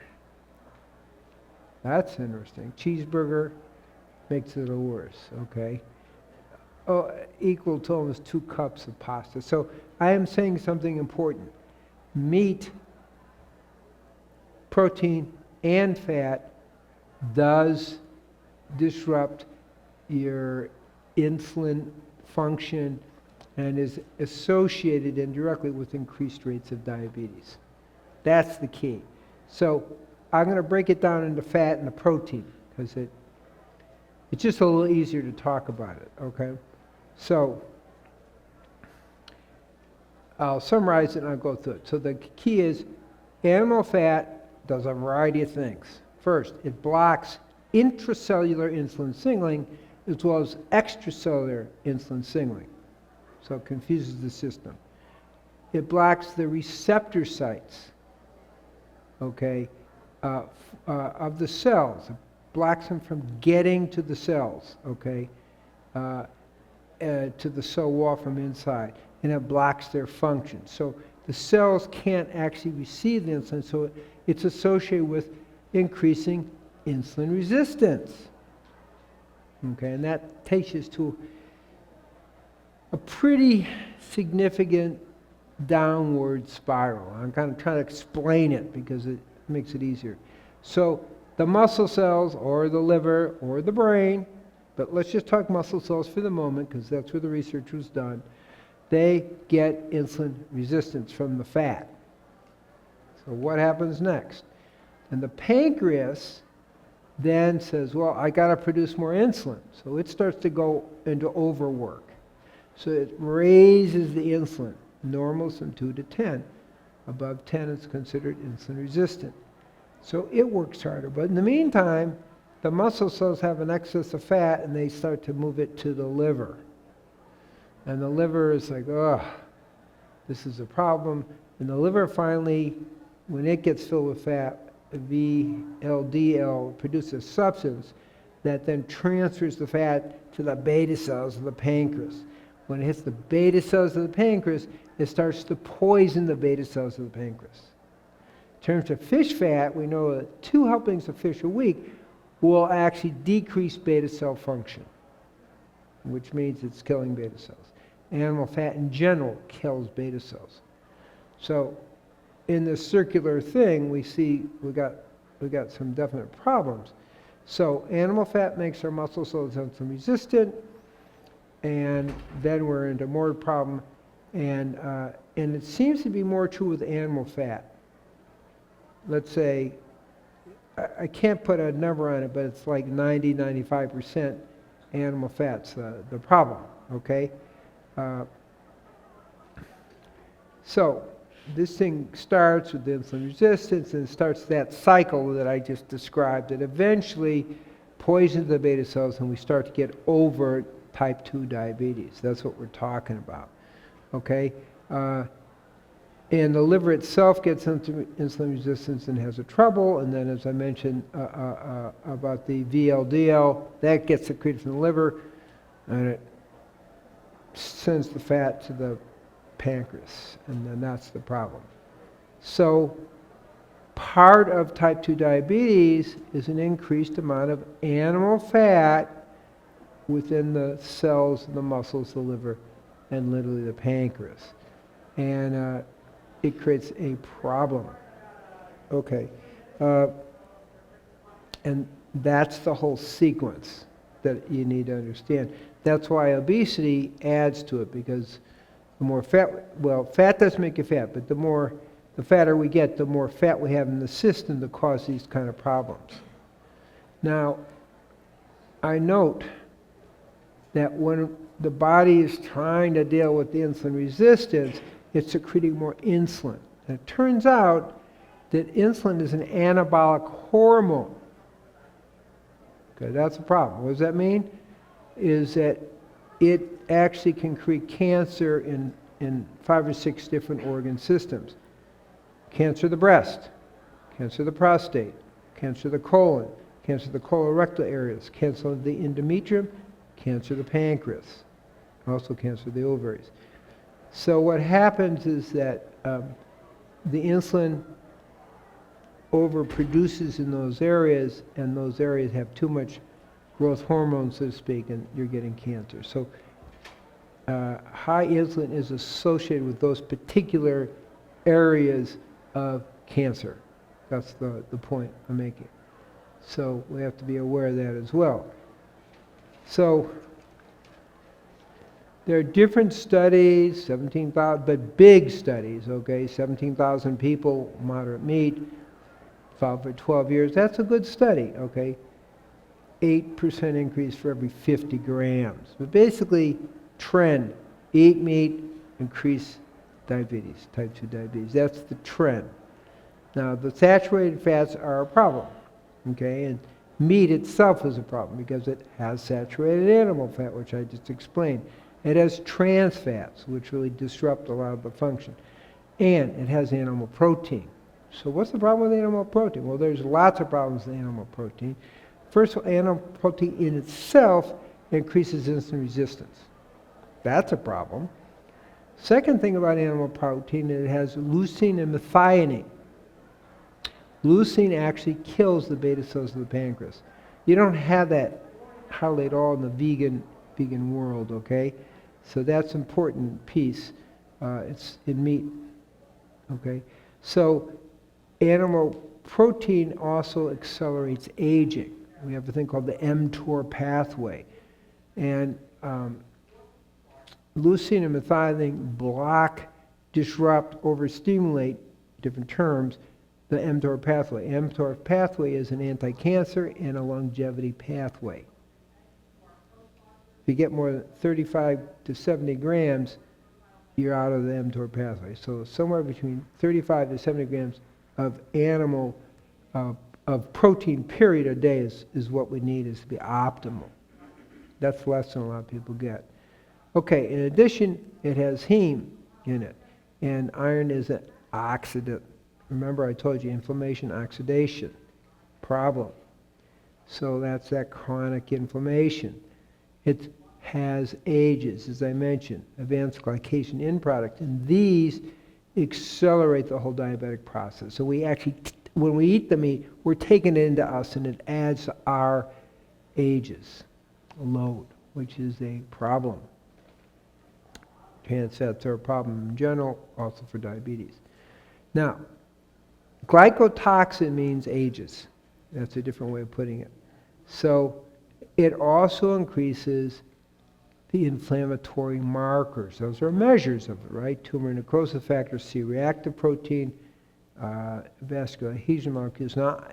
That's interesting. Cheeseburger makes it a little worse, okay? Oh, equal to almost 2 cups of pasta. So I am saying something important. Meat, protein, and fat does disrupt your insulin function and is associated indirectly with increased rates of diabetes. That's the key. So I'm going to break it down into fat and the protein because it's just a little easier to talk about it, okay? So I'll summarize it and I'll go through it. So the key is animal fat does a variety of things. First, it blocks intracellular insulin signaling as well as extracellular insulin signaling. So it confuses the system. It blocks the receptor sites, okay, of the cells. It blocks them from getting to the cells, okay, to the cell wall from inside, and it blocks their function. So the cells can't actually receive the insulin, so it's associated with increasing insulin resistance. Okay, and that takes us to a pretty significant downward spiral. I'm kind of trying to explain it because it makes it easier. So the muscle cells or the liver or the brain, but let's just talk muscle cells for the moment because that's where the research was done, they get insulin resistance from the fat. So what happens next? And the pancreas then says, well, I got to produce more insulin. So it starts to go into overwork. So it raises the insulin. Normals from 2 to 10. Above 10 is considered insulin resistant. So it works harder. But in the meantime, the muscle cells have an excess of fat and they start to move it to the liver. And the liver is like, oh, this is a problem. And the liver finally, when it gets filled with fat, VLDL produces a substance that then transfers the fat to the beta cells of the pancreas. When it hits the beta cells of the pancreas, it starts to poison the beta cells of the pancreas. In terms of fish fat, we know that 2 helpings of fish a week will actually decrease beta cell function, which means it's killing beta cells. Animal fat in general kills beta cells. So in this circular thing, we see we got some definite problems. So animal fat makes our muscle cells insulin resistant, and then we're into more problem. And it seems to be more true with animal fat. Let's say, I can't put a number on it, but it's like 90-95% animal fat's the problem, okay? So this thing starts with insulin resistance and starts that cycle that I just described that eventually poisons the beta cells and we start to get over type 2 diabetes. That's what we're talking about, okay? And the liver itself gets insulin resistance and has a trouble, and then as I mentioned about the VLDL, that gets secreted from the liver and it sends the fat to the pancreas, and then that's the problem. So part of type 2 diabetes is an increased amount of animal fat within the cells, the muscles, the liver, and literally the pancreas. And it creates a problem. Okay. And that's the whole sequence that you need to understand. That's why obesity adds to it, because the more fat, well, fat does make you fat, but the fatter we get, the more fat we have in the system that cause these kind of problems. Now, I note that when the body is trying to deal with the insulin resistance, it's secreting more insulin. And it turns out that insulin is an anabolic hormone. Okay, that's a problem. What does that mean? Is that it actually can create cancer in 5 or 6 different organ systems. Cancer of the breast, cancer of the prostate, cancer of the colon, cancer of the colorectal areas, cancer of the endometrium, cancer of the pancreas, also cancer of the ovaries. So what happens is that the insulin overproduces in those areas, and those areas have too much growth hormone, so to speak, and you're getting cancer. So high insulin is associated with those particular areas of cancer. That's the point I'm making. So we have to be aware of that as well. So there are different studies, 17,000, but big studies, okay? 17,000 people, moderate meat, followed for 12 years. That's a good study, okay? 8% increase for every 50 grams. But basically, trend, eat meat, increase diabetes, type 2 diabetes. That's the trend. Now, the saturated fats are a problem, okay? And meat itself is a problem because it has saturated animal fat, which I just explained. It has trans fats, which really disrupt a lot of the function. And it has animal protein. So what's the problem with animal protein? Well, there's lots of problems with animal protein. First of all, animal protein in itself increases insulin resistance. That's a problem. Second thing about animal protein, it has leucine and methionine. Leucine actually kills the beta cells of the pancreas. You don't have that hardly at all in the vegan world, okay? So that's an important piece. It's in meat, okay? So animal protein also accelerates aging. We have a thing called the Mtor Pathway. And leucine and methionine block, disrupt, overstimulate, different terms, the Mtor Pathway. Mtor Pathway is an anti-cancer and a longevity pathway. If you get more than 35 to 70 grams, you're out of the Mtor Pathway. So somewhere between 35 to 70 grams of animal, of protein period a day is what we need, is to be optimal. That's less than a lot of people get. Okay, in addition, it has heme in it. And iron is an oxidant. Remember I told you inflammation, oxidation, problem. So that's that chronic inflammation. It has AGEs, as I mentioned, advanced glycation end product, and these accelerate the whole diabetic process. So we actually, when we eat the meat, we're taking it into us, and it adds to our AGEs load, which is a problem. Trans fats are a problem in general, also for diabetes. Now, glycotoxin means AGEs. That's a different way of putting it. So it also increases the inflammatory markers. Those are measures of it, right? Tumor necrosis factor, C-reactive protein, vascular adhesion molecules. Now,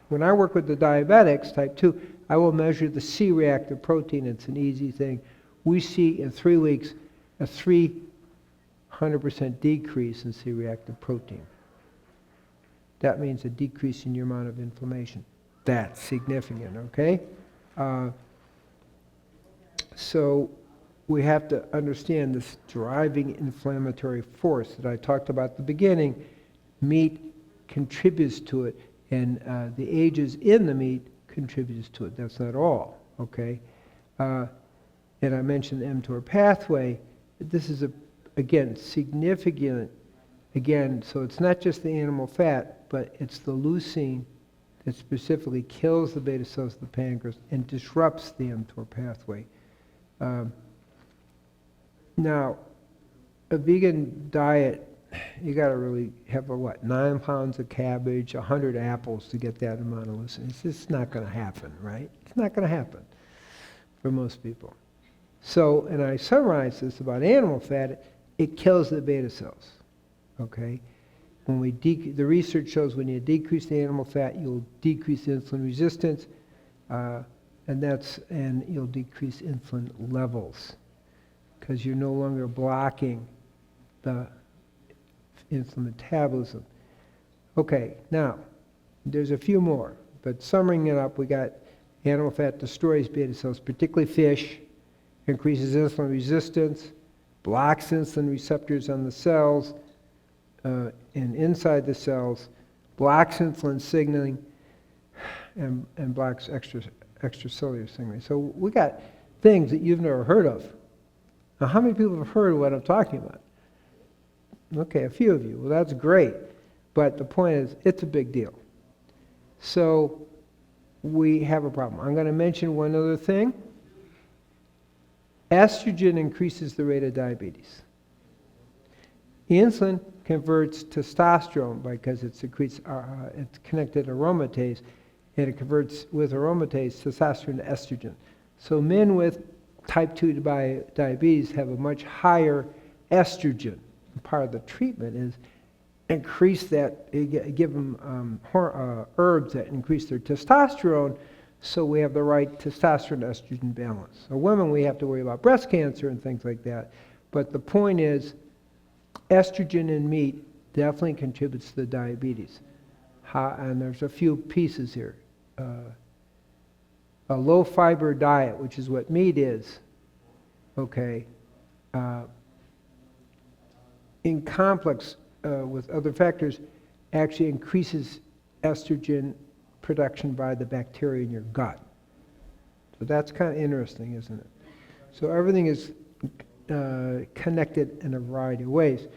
when I work with the diabetics, type 2, I will measure the C-reactive protein. It's an easy thing. We see in 3 weeks a 300% decrease in C-reactive protein. That means a decrease in your amount of inflammation. That's significant, okay? So we have to understand this driving inflammatory force that I talked about at the beginning. Meat contributes to it, and the AGEs in the meat contributes to it. That's not all, okay? And I mentioned the Mtor Pathway. This is, again, significant. Again, so it's not just the animal fat, but it's the leucine that specifically kills the beta cells of the pancreas and disrupts the Mtor Pathway. Now, a vegan diet, you got to really have 9 pounds of cabbage, 100 apples to get that amount of leucine. It's just not going to happen, right? It's not going to happen for most people. So, and I summarize this about animal fat, it kills the beta cells, okay? When we the research shows when you decrease the animal fat, you'll decrease the insulin resistance, and and you'll decrease insulin levels because you're no longer blocking the insulin metabolism. Okay, now, there's a few more, but summing it up, we got animal fat destroys beta cells, particularly fish, increases insulin resistance, blocks insulin receptors on the cells and inside the cells, blocks insulin signaling, and blocks extracellular signaling. So we got things that you've never heard of. Now, how many people have heard of what I'm talking about? Okay, a few of you. Well, that's great. But the point is, it's a big deal. So we have a problem. I'm going to mention one other thing. Estrogen increases the rate of diabetes. Insulin converts testosterone because it secretes, it's connected to aromatase, and it converts with aromatase testosterone to estrogen. So men with type 2 diabetes have a much higher estrogen. Part of the treatment is increase that, give them herbs that increase their testosterone so we have the right testosterone-estrogen balance. So women, we have to worry about breast cancer and things like that. But the point is, estrogen in meat definitely contributes to the diabetes. And there's a few pieces here. A low-fiber diet, which is what meat is, okay, in complex with other factors, actually increases estrogen production by the bacteria in your gut. So that's kind of interesting, isn't it? So everything is connected in a variety of ways.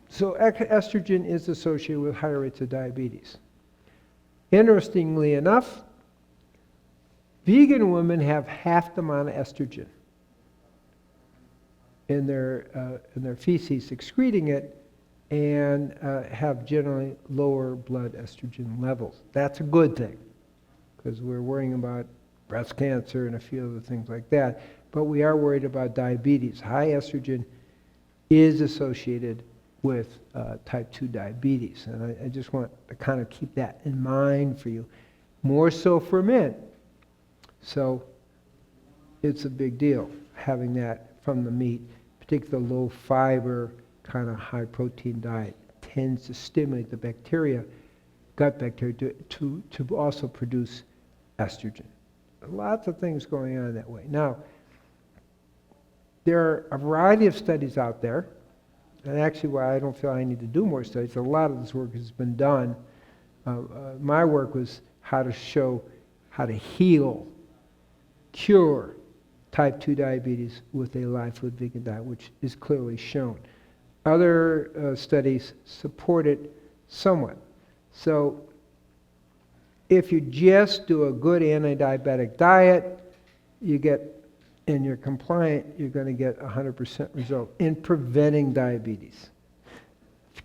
So estrogen is associated with higher rates of diabetes. Interestingly enough, vegan women have half the amount of estrogen in their feces, excreting it, and have generally lower blood estrogen levels. That's a good thing, because we're worrying about breast cancer and a few other things like that, but we are worried about diabetes. High estrogen is associated with type 2 diabetes, and I just want to kind of keep that in mind for you, more so for men. So it's a big deal having that from the meat, particularly the low fiber, kind of high protein diet tends to stimulate the bacteria, gut bacteria, to also produce estrogen. Lots of things going on that way. Now, there are a variety of studies out there, and actually why I don't feel I need to do more studies, a lot of this work has been done. My work was how to show how to heal, cure type 2 diabetes with a live food vegan diet, which is clearly shown. Other studies support it somewhat. So if you just do a good anti-diabetic diet, you get, and you're compliant, you're going to get 100% result in preventing diabetes.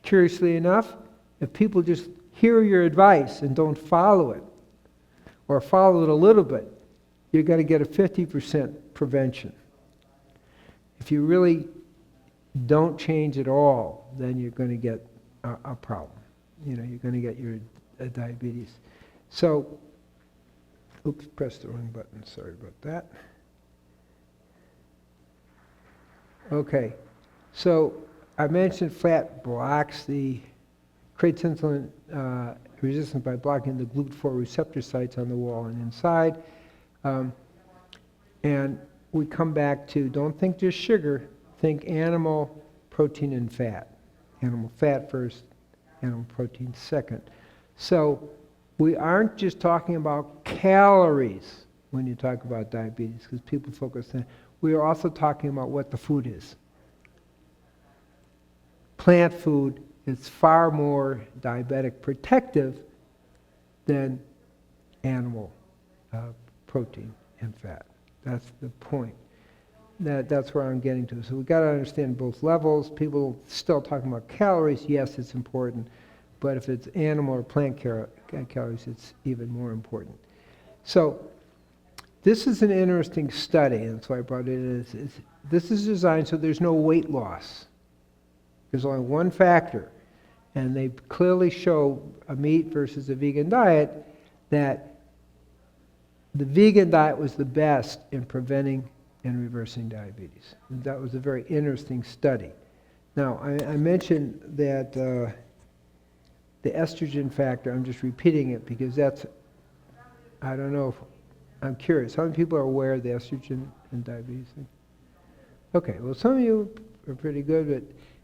Curiously enough, if people just hear your advice and don't follow it, or follow it a little bit, you're going to get a 50% prevention. If you really don't change at all, then you're going to get a problem. You know, you're going to get your diabetes. So, oops, pressed the wrong button. Sorry about that. Okay, so I mentioned fat blocks creates insulin resistance by blocking the GLUT4 receptor sites on the wall and inside. And we come back to, don't think just sugar, think animal protein and fat. Animal fat first, animal protein second. So we aren't just talking about calories when you talk about diabetes, because people focus on that. We are also talking about what the food is. Plant food is far more diabetic protective than animal protein and fat. That's the point. That's where I'm getting to. So we've got to understand both levels. People still talking about calories. Yes, it's important. But if it's animal or plant calories, it's even more important. So this is an interesting study, and that's why I brought it in. This is designed so there's no weight loss. There's only one factor. And they clearly show a meat versus a vegan diet that the vegan diet was the best in preventing and reversing diabetes. And that was a very interesting study. Now, I mentioned that the estrogen factor, I'm just repeating it because that's, I don't know, I'm curious. How many people are aware of the estrogen and diabetes thing? Okay, well, some of you are pretty good, but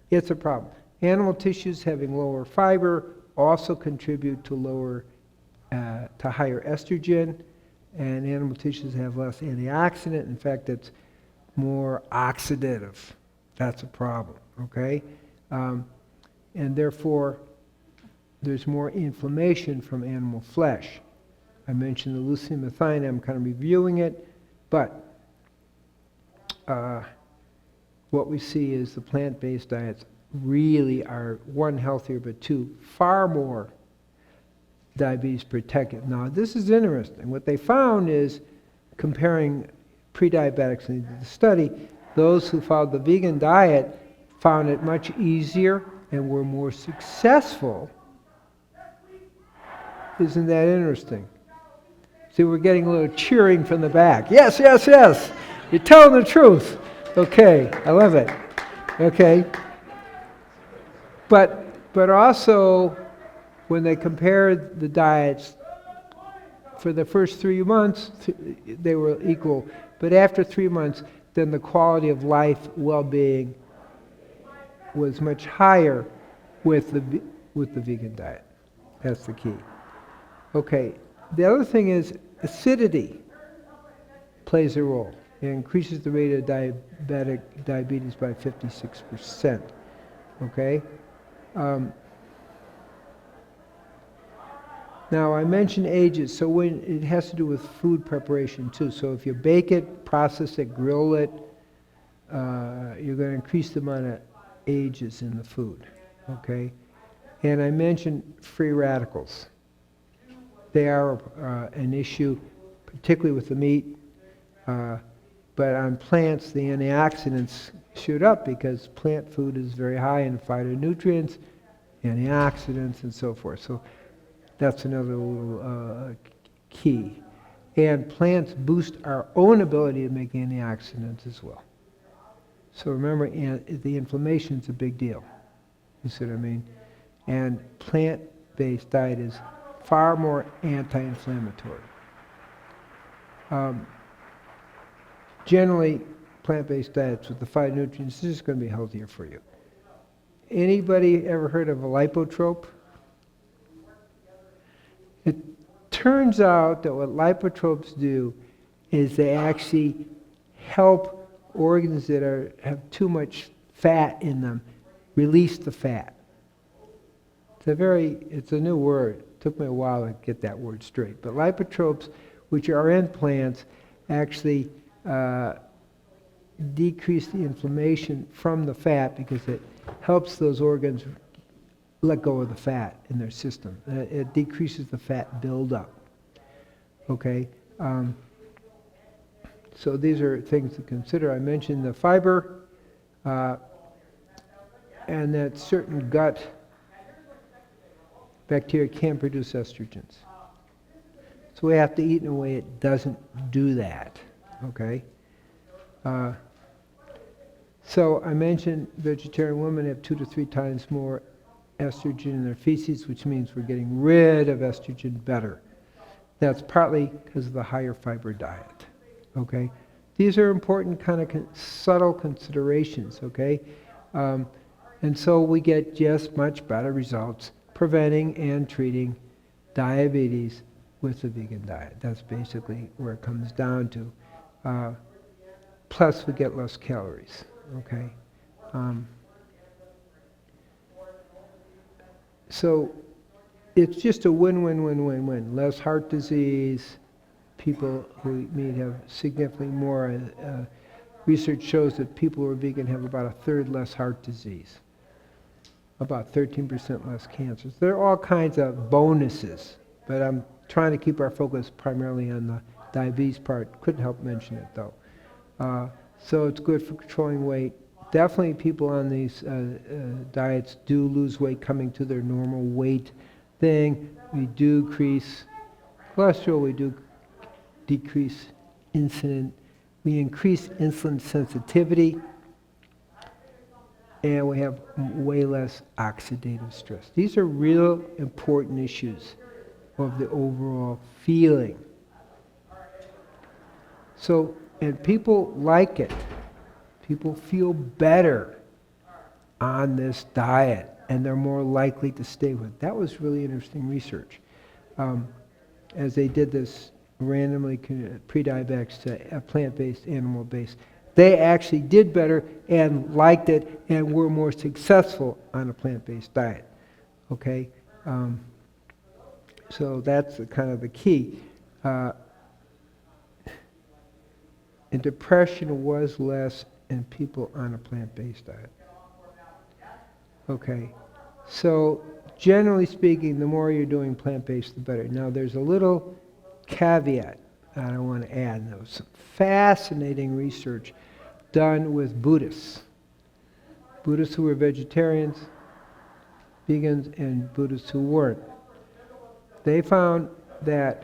it's a problem. Animal tissues having lower fiber also contribute to higher estrogen, and animal tissues have less antioxidant. In fact, it's more oxidative. That's a problem, okay? And therefore, there's more inflammation from animal flesh. I mentioned the leucine methionine, I'm kind of reviewing it, but what we see is the plant-based diets really are, one, healthier, but two, far more diabetes protective. Now, this is interesting. What they found is, comparing pre-diabetics in the study, those who followed the vegan diet found it much easier and were more successful. Isn't that interesting? See, we're getting a little cheering from the back. Yes, yes, yes. You're telling the truth. Okay, I love it. Okay. But also, when they compared the diets, for the first 3 months, they were equal. But after 3 months, then the quality of life, well-being, was much higher with the vegan diet. That's the key. Okay, the other thing is acidity plays a role. It increases the rate of diabetes by 56%. Okay? Now, I mentioned ages, so when it has to do with food preparation too. So if you bake it, process it, grill it, you're going to increase the amount of ages in the food. Okay? And I mentioned free radicals. They are an issue, particularly with the meat. But on plants, the antioxidants shoot up because plant food is very high in phytonutrients, antioxidants, and so forth. So that's another little key. And plants boost our own ability to make antioxidants as well. So remember, the inflammation is a big deal. You see what I mean? And plant-based diet is far more anti-inflammatory. Generally, plant-based diets with the phytonutrients is just going to be healthier for you. Anybody ever heard of a lipotrope? It turns out that what lipotropes do is they actually help organs that have too much fat in them release the fat. It's a new word. It took me a while to get that word straight. But lipotropes, which are in plants, actually decrease the inflammation from the fat because it helps those organs let go of the fat in their system. It decreases the fat buildup. Okay? So these are things to consider. I mentioned the fiber and that certain gut bacteria can produce estrogens. So we have to eat in a way it doesn't do that. Okay? So I mentioned vegetarian women have 2 to 3 times more estrogen in their feces, which means we're getting rid of estrogen better. That's partly because of the higher fiber diet. Okay? These are important kind of subtle considerations, okay? And so we get just much better results preventing and treating diabetes with the vegan diet. That's basically where it comes down to. Plus we get less calories, okay? So it's just a win-win-win-win-win. Less heart disease, people who may have significantly more, research shows that people who are vegan have about 1/3 less heart disease, about 13% less cancers. There are all kinds of bonuses, but I'm trying to keep our focus primarily on the diabetes part. Couldn't help mention it though. So it's good for controlling weight. Definitely people on these diets do lose weight coming to their normal weight thing. We do decrease cholesterol, we do decrease insulin. We increase insulin sensitivity, and we have way less oxidative stress. These are real important issues of the overall feeling. So, and people like it. People feel better on this diet, and they're more likely to stay with it. That was really interesting research. As they did this randomly pre-diabetics to plant-based, animal-based, they actually did better and liked it and were more successful on a plant-based diet. Okay, so that's kind of the key. And depression was less in people on a plant-based diet. Okay, so generally speaking, the more you're doing plant-based, the better. Now, there's a little caveat that I want to add. There was some fascinating research done with Buddhists. Buddhists who were vegetarians, vegans, and Buddhists who weren't. They found that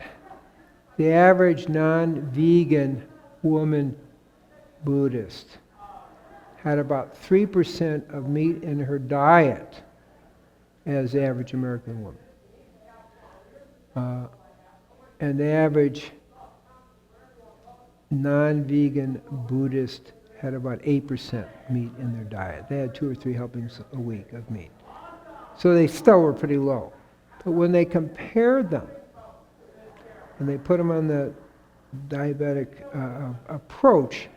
the average non-vegan woman Buddhist had about 3% of meat in her diet as the average American woman. And the average non-vegan Buddhist had about 8% meat in their diet. They had 2 or 3 helpings a week of meat. So they still were pretty low. But when they compared them, and they put them on the diabetic approach,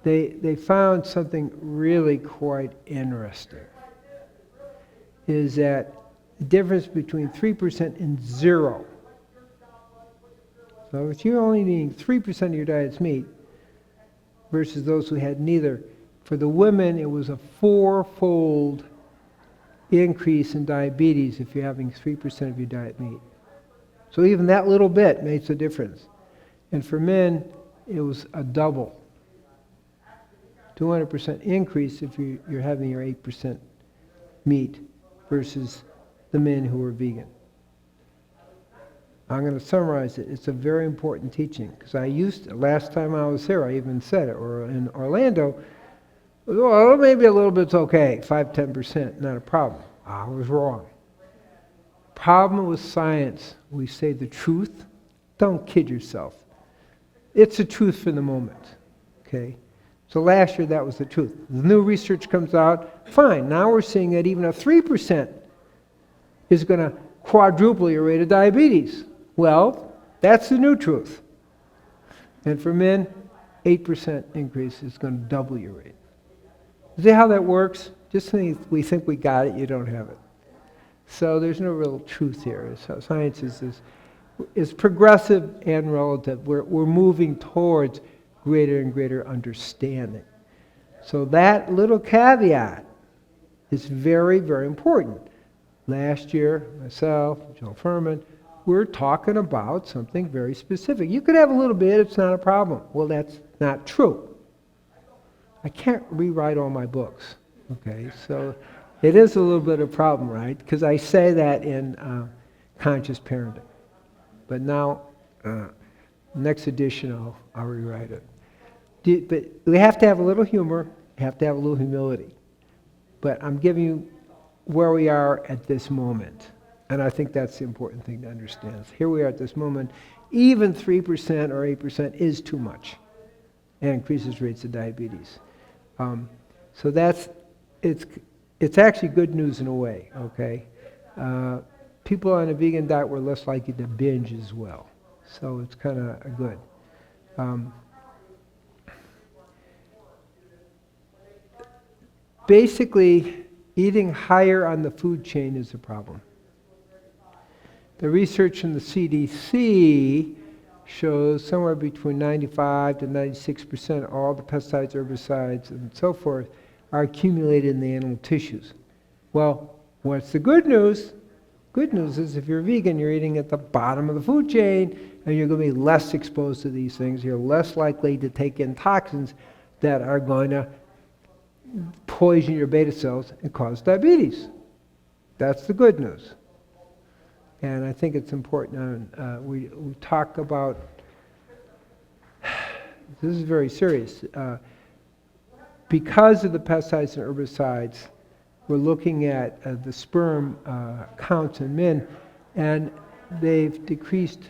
they found something really quite interesting. Is that the difference between 3% and 0. So if you're only eating 3% of your diet's meat versus those who had neither, for the women it was a 4-fold increase in diabetes if you're having 3% of your diet meat. So even that little bit makes a difference. And for men, it was a double. 200% increase if you're having your 8% meat versus the men who are vegan. I'm going to summarize it. It's a very important teaching, because last time I was here, I even said it, or in Orlando, well, maybe a little bit's okay, 5-10%, not a problem. I was wrong. Problem with science, we say the truth. Don't kid yourself. It's the truth for the moment, okay? So last year that was the truth. The new research comes out, fine, now we're seeing that even a 3% is going to quadruple your rate of diabetes. Well, that's the new truth. And for men, 8% increase is going to double your rate. See how that works? Just when we think we got it, you don't have it. So there's no real truth here. So science is progressive and relative. We're moving towards greater and greater understanding. So that little caveat is very, very important. Last year, myself, Joe Furman, we're talking about something very specific. You could have a little bit, it's not a problem. Well, that's not true. I can't rewrite all my books, okay? So it is a little bit of a problem, right? Because I say that in Conscious Parenting. But now, next edition, I'll rewrite it. But we have to have a little humor, have to have a little humility. But I'm giving you where we are at this moment. And I think that's the important thing to understand. Here we are at this moment. Even 3% or 8% is too much and increases rates of diabetes. So it's actually good news in a way, okay? People on a vegan diet were less likely to binge as well. So it's kind of good. Basically, eating higher on the food chain is a problem. The research from the CDC shows somewhere between 95 to 96% of all the pesticides, herbicides, and so forth are accumulated in the animal tissues. Well, what's the good news? Good news is if you're vegan, you're eating at the bottom of the food chain, and you're going to be less exposed to these things. You're less likely to take in toxins that are going to poison your beta cells and cause diabetes. That's the good news. And I think it's important. We talk about This is very serious. Because of the pesticides and herbicides, we're looking at the sperm counts in men, and they've decreased.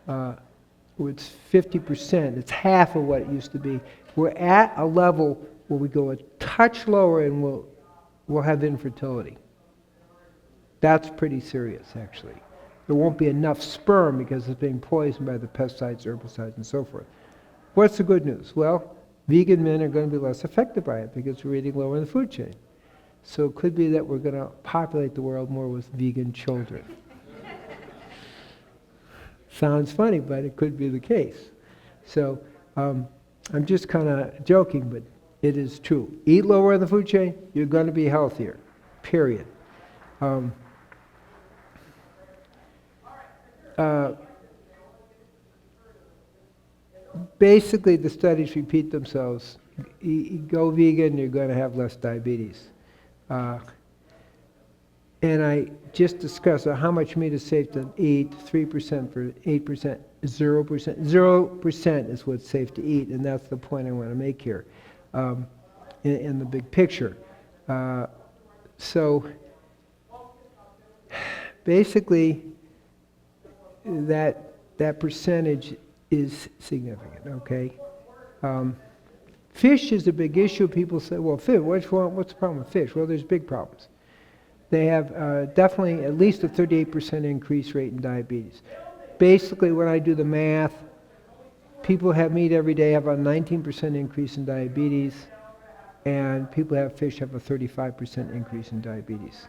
It's 50%. It's half of what it used to be. We're at a level where we go a touch lower, and we'll have infertility. That's pretty serious, actually. There won't be enough sperm because it's being poisoned by the pesticides, herbicides, and so forth. What's the good news? Well, vegan men are going to be less affected by it because we're eating lower in the food chain. So it could be that we're going to populate the world more with vegan children. Sounds funny, but it could be the case. So I'm just kind of joking, but it is true. Eat lower in the food chain, you're going to be healthier, period. Basically, the studies repeat themselves. Go vegan, you're going to have less diabetes. And I just discussed how much meat is safe to eat, 3% for 8%, 0%. 0% is what's safe to eat, and that's the point I want to make here in the big picture. So basically, that percentage is significant, okay? Fish is a big issue. People say, well, fish, what's the problem with fish? Well, there's big problems. They have definitely at least a 38% increase rate in diabetes. Basically, when I do the math, people who have meat every day have a 19% increase in diabetes, and people who have fish have a 35% increase in diabetes.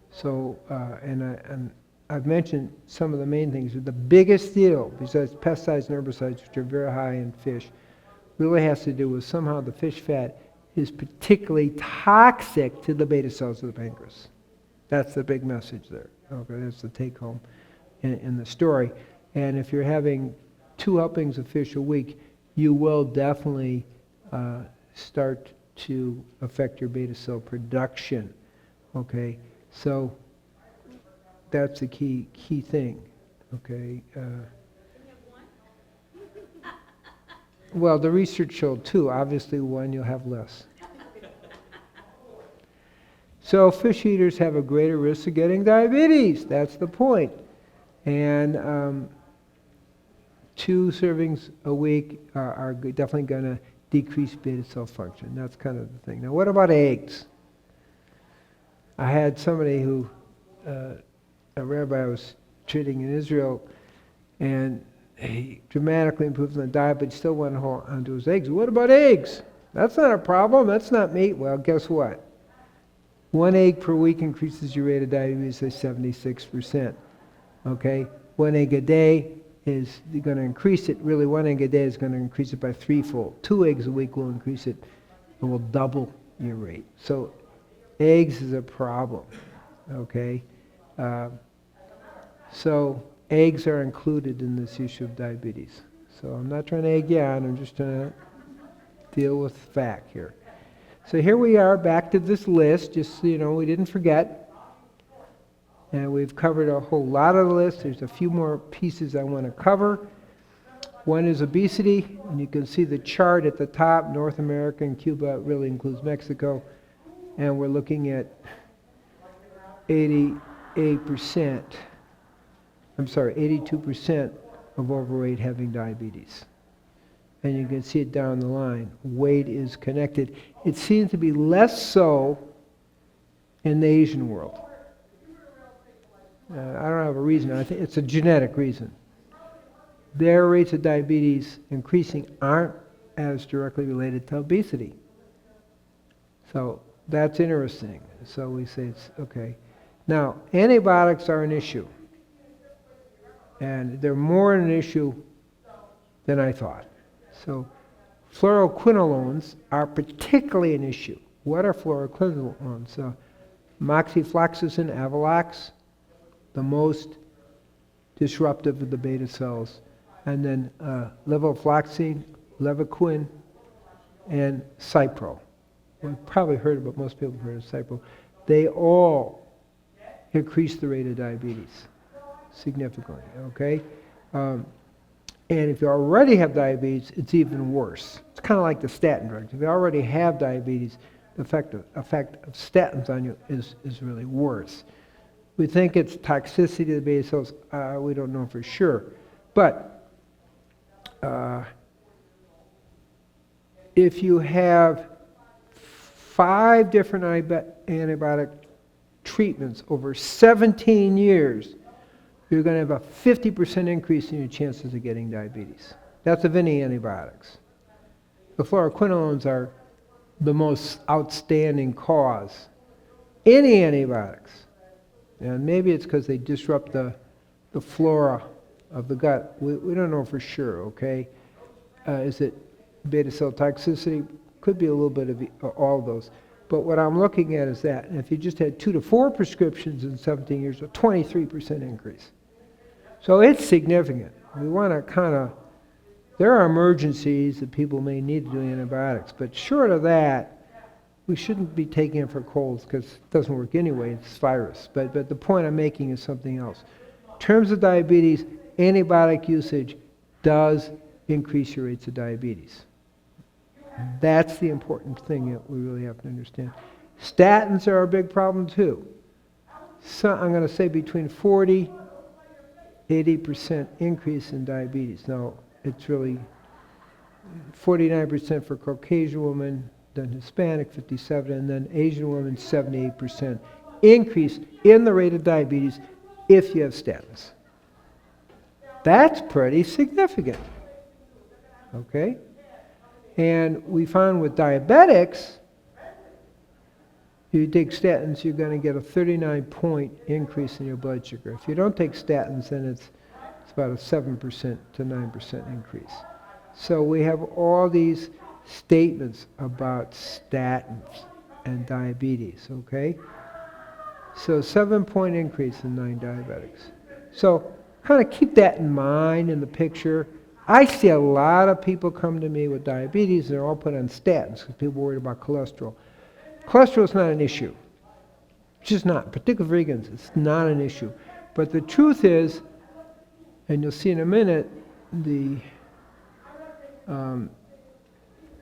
So, and I've mentioned some of the main things. The biggest deal, besides pesticides and herbicides, which are very high in fish, really has to do with somehow the fish fat is particularly toxic to the beta cells of the pancreas. That's the big message there. Okay, that's the take home in the story. And if you're having 2 helpings of fish a week, you will definitely start to affect your beta cell production. Okay, so that's the key thing. Okay. Well, the research showed 2. Obviously, 1 you'll have less. So fish eaters have a greater risk of getting diabetes. That's the point. And 2 servings a week are definitely going to decrease beta cell function. That's kind of the thing. Now, what about eggs? I had somebody who, a rabbi I was treating in Israel, and he dramatically improved on the diet, but still went on to his eggs. What about eggs? That's not a problem. That's not meat. Well, guess what? 1 egg per week increases your rate of diabetes by 76%. Okay? 1 egg a day is going to increase it. Really, 1 egg a day is going to increase it by 3-fold. 2 eggs a week will increase it. It will double your rate. So eggs is a problem. Okay? So eggs are included in this issue of diabetes. So I'm not trying to egg you on, I'm just trying to deal with fact here. So here we are back to this list, just so you know, we didn't forget. And we've covered a whole lot of the list. There's a few more pieces I want to cover. One is obesity, and you can see the chart at the top. North America and Cuba really includes Mexico. And we're looking at 82% of overweight having diabetes. And you can see it down the line. Weight is connected. It seems to be less so in the Asian world. I don't have a reason. I think it's a genetic reason. Their rates of diabetes increasing aren't as directly related to obesity. So that's interesting. So we say it's okay. Now, antibiotics are an issue. And they're more an issue than I thought. So fluoroquinolones are particularly an issue. What are fluoroquinolones? Moxifloxacin, Avalox, the most disruptive of the beta cells. And then levofloxacin, Levaquin, and Cipro. We've probably heard of it, most people have heard of Cipro. They all increase the rate of diabetes significantly, okay? And if you already have diabetes, it's even worse. It's kind of like the statin drugs. If you already have diabetes, the effect of statins on you is really worse. We think it's toxicity to the beta cells. We don't know for sure. But if you have 5 different antibiotic treatments over 17 years, you're going to have a 50% increase in your chances of getting diabetes. That's of any antibiotics. The fluoroquinolones are the most outstanding cause. Any antibiotics. And maybe it's because they disrupt the flora of the gut. We don't know for sure, okay? Is it beta cell toxicity? Could be a little bit of all of those. But what I'm looking at is that, and if you just had 2 to 4 prescriptions in 17 years, a 23% increase. So it's significant. We want to kind of, there are emergencies that people may need to do antibiotics, but short of that, we shouldn't be taking it for colds because it doesn't work anyway, it's virus. But the point I'm making is something else. In terms of diabetes, antibiotic usage does increase your rates of diabetes. That's the important thing that we really have to understand. Statins are a big problem too. So I'm going to say between 40-80% increase in diabetes. Now, it's really 49% for Caucasian women, then Hispanic 57%, and then Asian women 78% increase in the rate of diabetes if you have statins. That's pretty significant. Okay? And we found with diabetics, you take statins, you're going to get a 39-point increase in your blood sugar. If you don't take statins, then it's about a 7% to 9% increase. So we have all these statements about statins and diabetes, okay? So 7-point increase in non-diabetics. So kind of keep that in mind in the picture. I see a lot of people come to me with diabetes, and they're all put on statins because people are worried about cholesterol. Cholesterol is not an issue. It's just not. Particularly for vegans, it's not an issue. But the truth is, and you'll see in a minute, the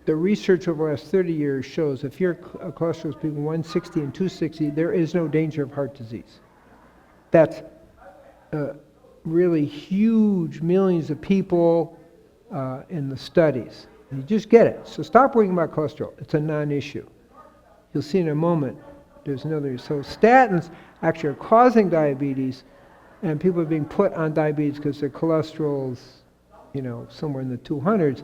research over the last 30 years shows if your cholesterol is between 160 and 260, there is no danger of heart disease. That's really huge, millions of people in the studies. You just get it. So stop worrying about cholesterol. It's a non-issue. You'll see in a moment, there's another. So statins actually are causing diabetes, and people are being put on diabetes because their cholesterol's, somewhere in the 200s,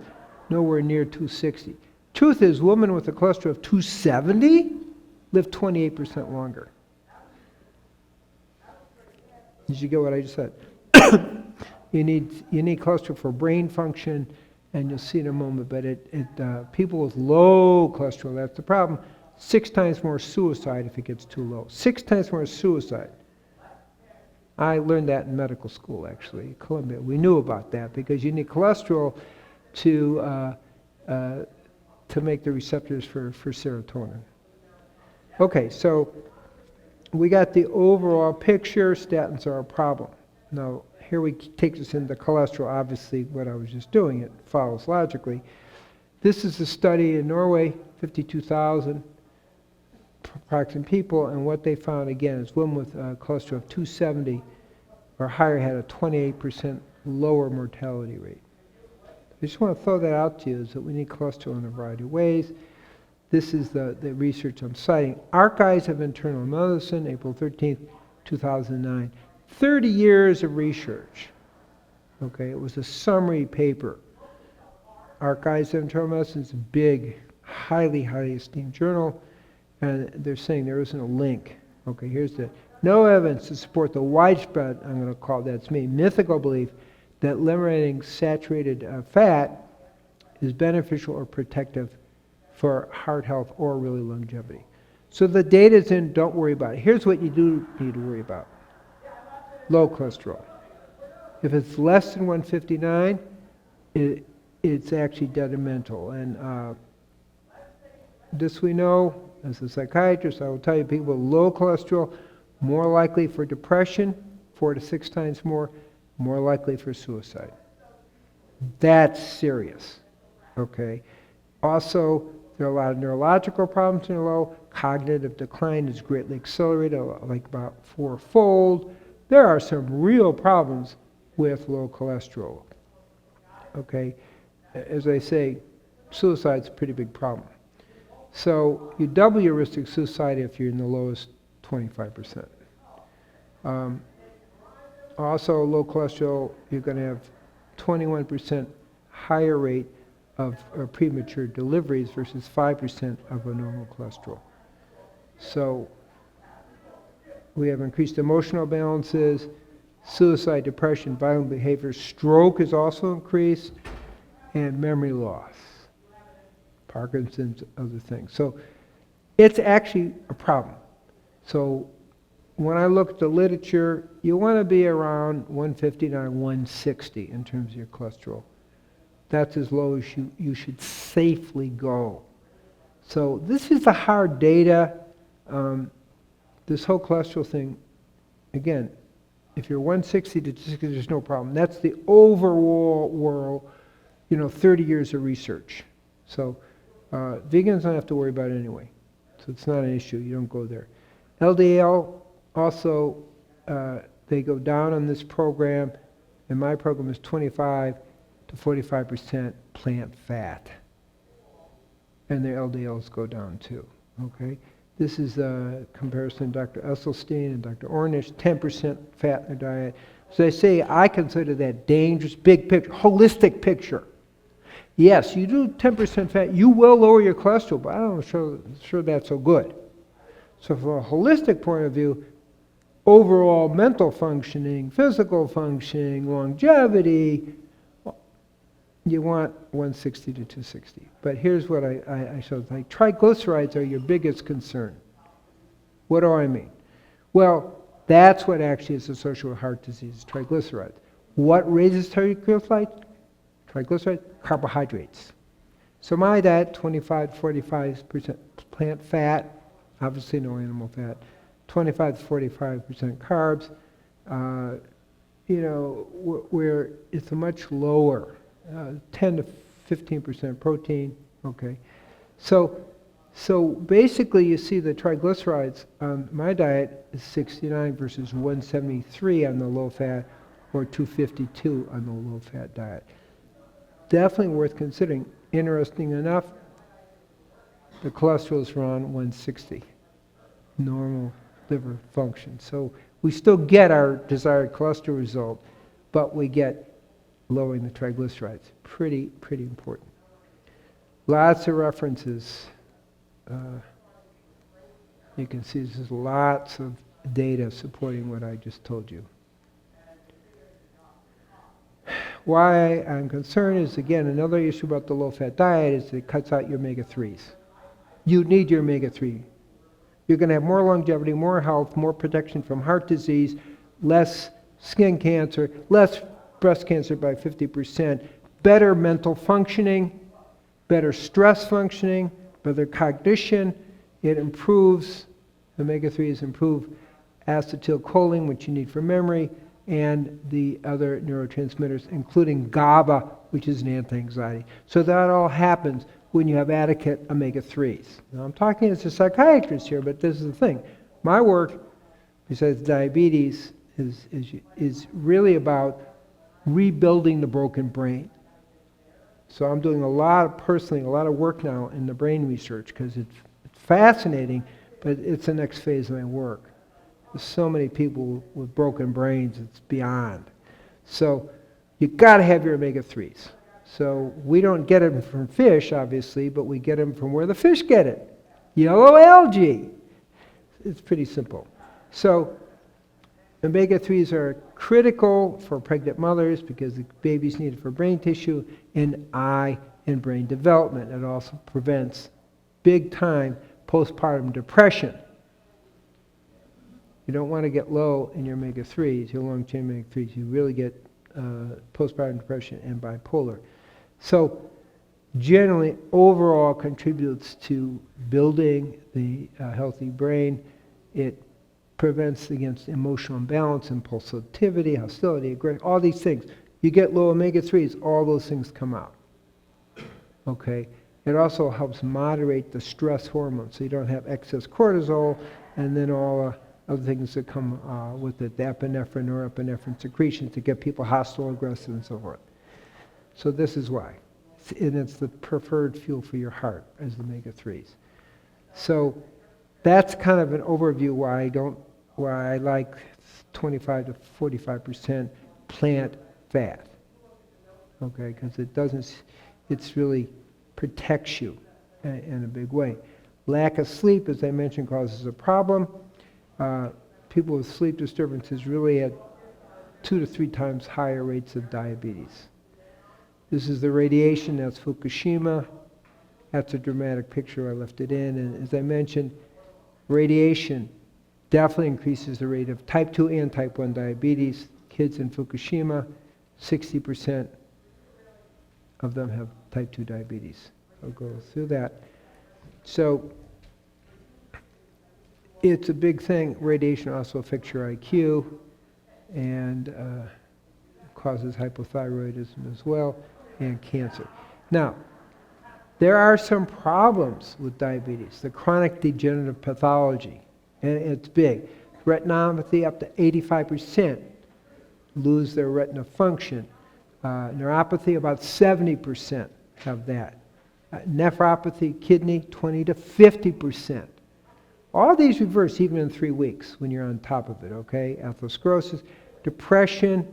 nowhere near 260. Truth is, women with a cholesterol of 270 live 28% longer. Did you get what I just said? You need cholesterol for brain function, and you'll see in a moment, but people with low cholesterol, that's the problem. 6 times more suicide if it gets too low. 6 times more suicide. I learned that in medical school, actually, Columbia. We knew about that because you need cholesterol to make the receptors for serotonin. Okay, so we got the overall picture. Statins are a problem. Now, here we take this into cholesterol. Obviously, what I was just doing, it follows logically. This is a study in Norway, 52,000 approximate people, and what they found, again, is women with cholesterol of 270 or higher had a 28% lower mortality rate. I just want to throw that out to you, is that we need cholesterol in a variety of ways. This is the research I'm citing. Archives of Internal Medicine, April 13th, 2009. 30 years of research. Okay, it was a summary paper. Archives of Internal Medicine is a big, highly, highly esteemed journal, and they're saying there isn't a link. Okay, here's the no evidence to support the widespread, I'm going to call that's me, mythical belief that eliminating saturated fat is beneficial or protective for heart health or really longevity. So the data's in, don't worry about it. Here's what you do need to worry about. Low cholesterol. If it's less than 159, it's actually detrimental. And this we know, as a psychiatrist, I will tell you people with low cholesterol, more likely for depression, 4 to 6 times more likely for suicide. That's serious, okay? Also, there are a lot of neurological problems in the low. Cognitive decline is greatly accelerated, like about fourfold. There are some real problems with low cholesterol, okay? As I say, suicide's a pretty big problem. So you double your risk of suicide if you're in the lowest 25%. Also, low cholesterol, you're going to have 21% higher rate of premature deliveries versus 5% of a normal cholesterol. So we have increased emotional balances, suicide, depression, violent behavior, stroke is also increased, and memory loss, Parkinson's, other things. So it's actually a problem. So when I look at the literature, you want to be around 159, 160 in terms of your cholesterol. That's as low as you should safely go. So this is the hard data. This whole cholesterol thing, again, if you're 160 to 260, there's no problem. That's the overall world, 30 years of research. So vegans don't have to worry about it anyway. So it's not an issue. You don't go there. LDL, also, they go down on this program, and my program is 25 to 45% plant fat. And their LDLs go down too, okay? This is a comparison, Dr. Esselstyn and Dr. Ornish, 10% fat in their diet. So they say, I consider that dangerous, big picture, holistic picture. Yes, you do 10% fat, you will lower your cholesterol, but I'm not sure that's so good. So from a holistic point of view, overall mental functioning, physical functioning, longevity, you want 160 to 260. But here's what I showed. Like triglycerides are your biggest concern. What do I mean? Well, that's what actually is associated with heart disease, triglycerides. What raises triglycerides? Triglycerides, carbohydrates. So my diet, 25 to 45% plant fat, obviously no animal fat, 25 to 45% carbs, where it's a much lower, 10 to 15% protein, okay. So basically you see the triglycerides on my diet is 69 versus 173 on the low fat or 252 on the low fat diet. Definitely worth considering. Interesting enough, the cholesterol is around 160, normal liver function. So we still get our desired cholesterol result, but we get lowering the triglycerides. Pretty important. Lots of references. You can see there's lots of data supporting what I just told you. Why I'm concerned is, again, another issue about the low-fat diet is it cuts out your omega-3s. You need your omega-3. You're going to have more longevity, more health, more protection from heart disease, less skin cancer, less breast cancer by 50%, better mental functioning, better stress functioning, better cognition. It improves, omega-3s improve acetylcholine, which you need for memory, and the other neurotransmitters, including GABA, which is an anti-anxiety. So that all happens when you have adequate omega-3s. Now I'm talking as a psychiatrist here, but this is the thing. My work, besides diabetes, is really about rebuilding the broken brain. So I'm doing a lot of work now in the brain research because it's fascinating, but it's the next phase of my work. There's so many people with broken brains, it's beyond. So you got to have your omega-3s. So we don't get them from fish, obviously, but we get them from where the fish get it. Yellow algae. It's pretty simple. So omega-3s are critical for pregnant mothers because the babies need it for brain tissue and eye and brain development. It also prevents big time postpartum depression. You don't want to get low in your omega-3s, your long-chain omega-3s. You really get postpartum depression and bipolar. So generally, overall contributes to building the healthy brain. It prevents against emotional imbalance, impulsivity, hostility, aggression, all these things. You get low omega-3s, all those things come out. Okay? It also helps moderate the stress hormone, so you don't have excess cortisol, and then all other things that come with it, the epinephrine, norepinephrine secretions to get people hostile, aggressive, and so forth. So this is why. And it's the preferred fuel for your heart, as the omega-3s. So that's kind of an overview why I like 25 to 45% plant fat. Okay, because it really protects you in a big way. Lack of sleep, as I mentioned, causes a problem. People with sleep disturbances really had 2 to 3 times higher rates of diabetes. This is the radiation, that's Fukushima. That's a dramatic picture, I left it in. And as I mentioned, radiation definitely increases the rate of type 2 and type 1 diabetes. Kids in Fukushima, 60% of them have type 2 diabetes. I'll go through that. So it's a big thing. Radiation also affects your IQ and causes hypothyroidism as well, and cancer. Now, there are some problems with diabetes, the chronic degenerative pathology, and it's big. Retinopathy, up to 85% lose their retina function. Neuropathy, about 70% have that. Nephropathy, kidney, 20 to 50%. All these reverse even in 3 weeks when you're on top of it, okay? Atherosclerosis, depression,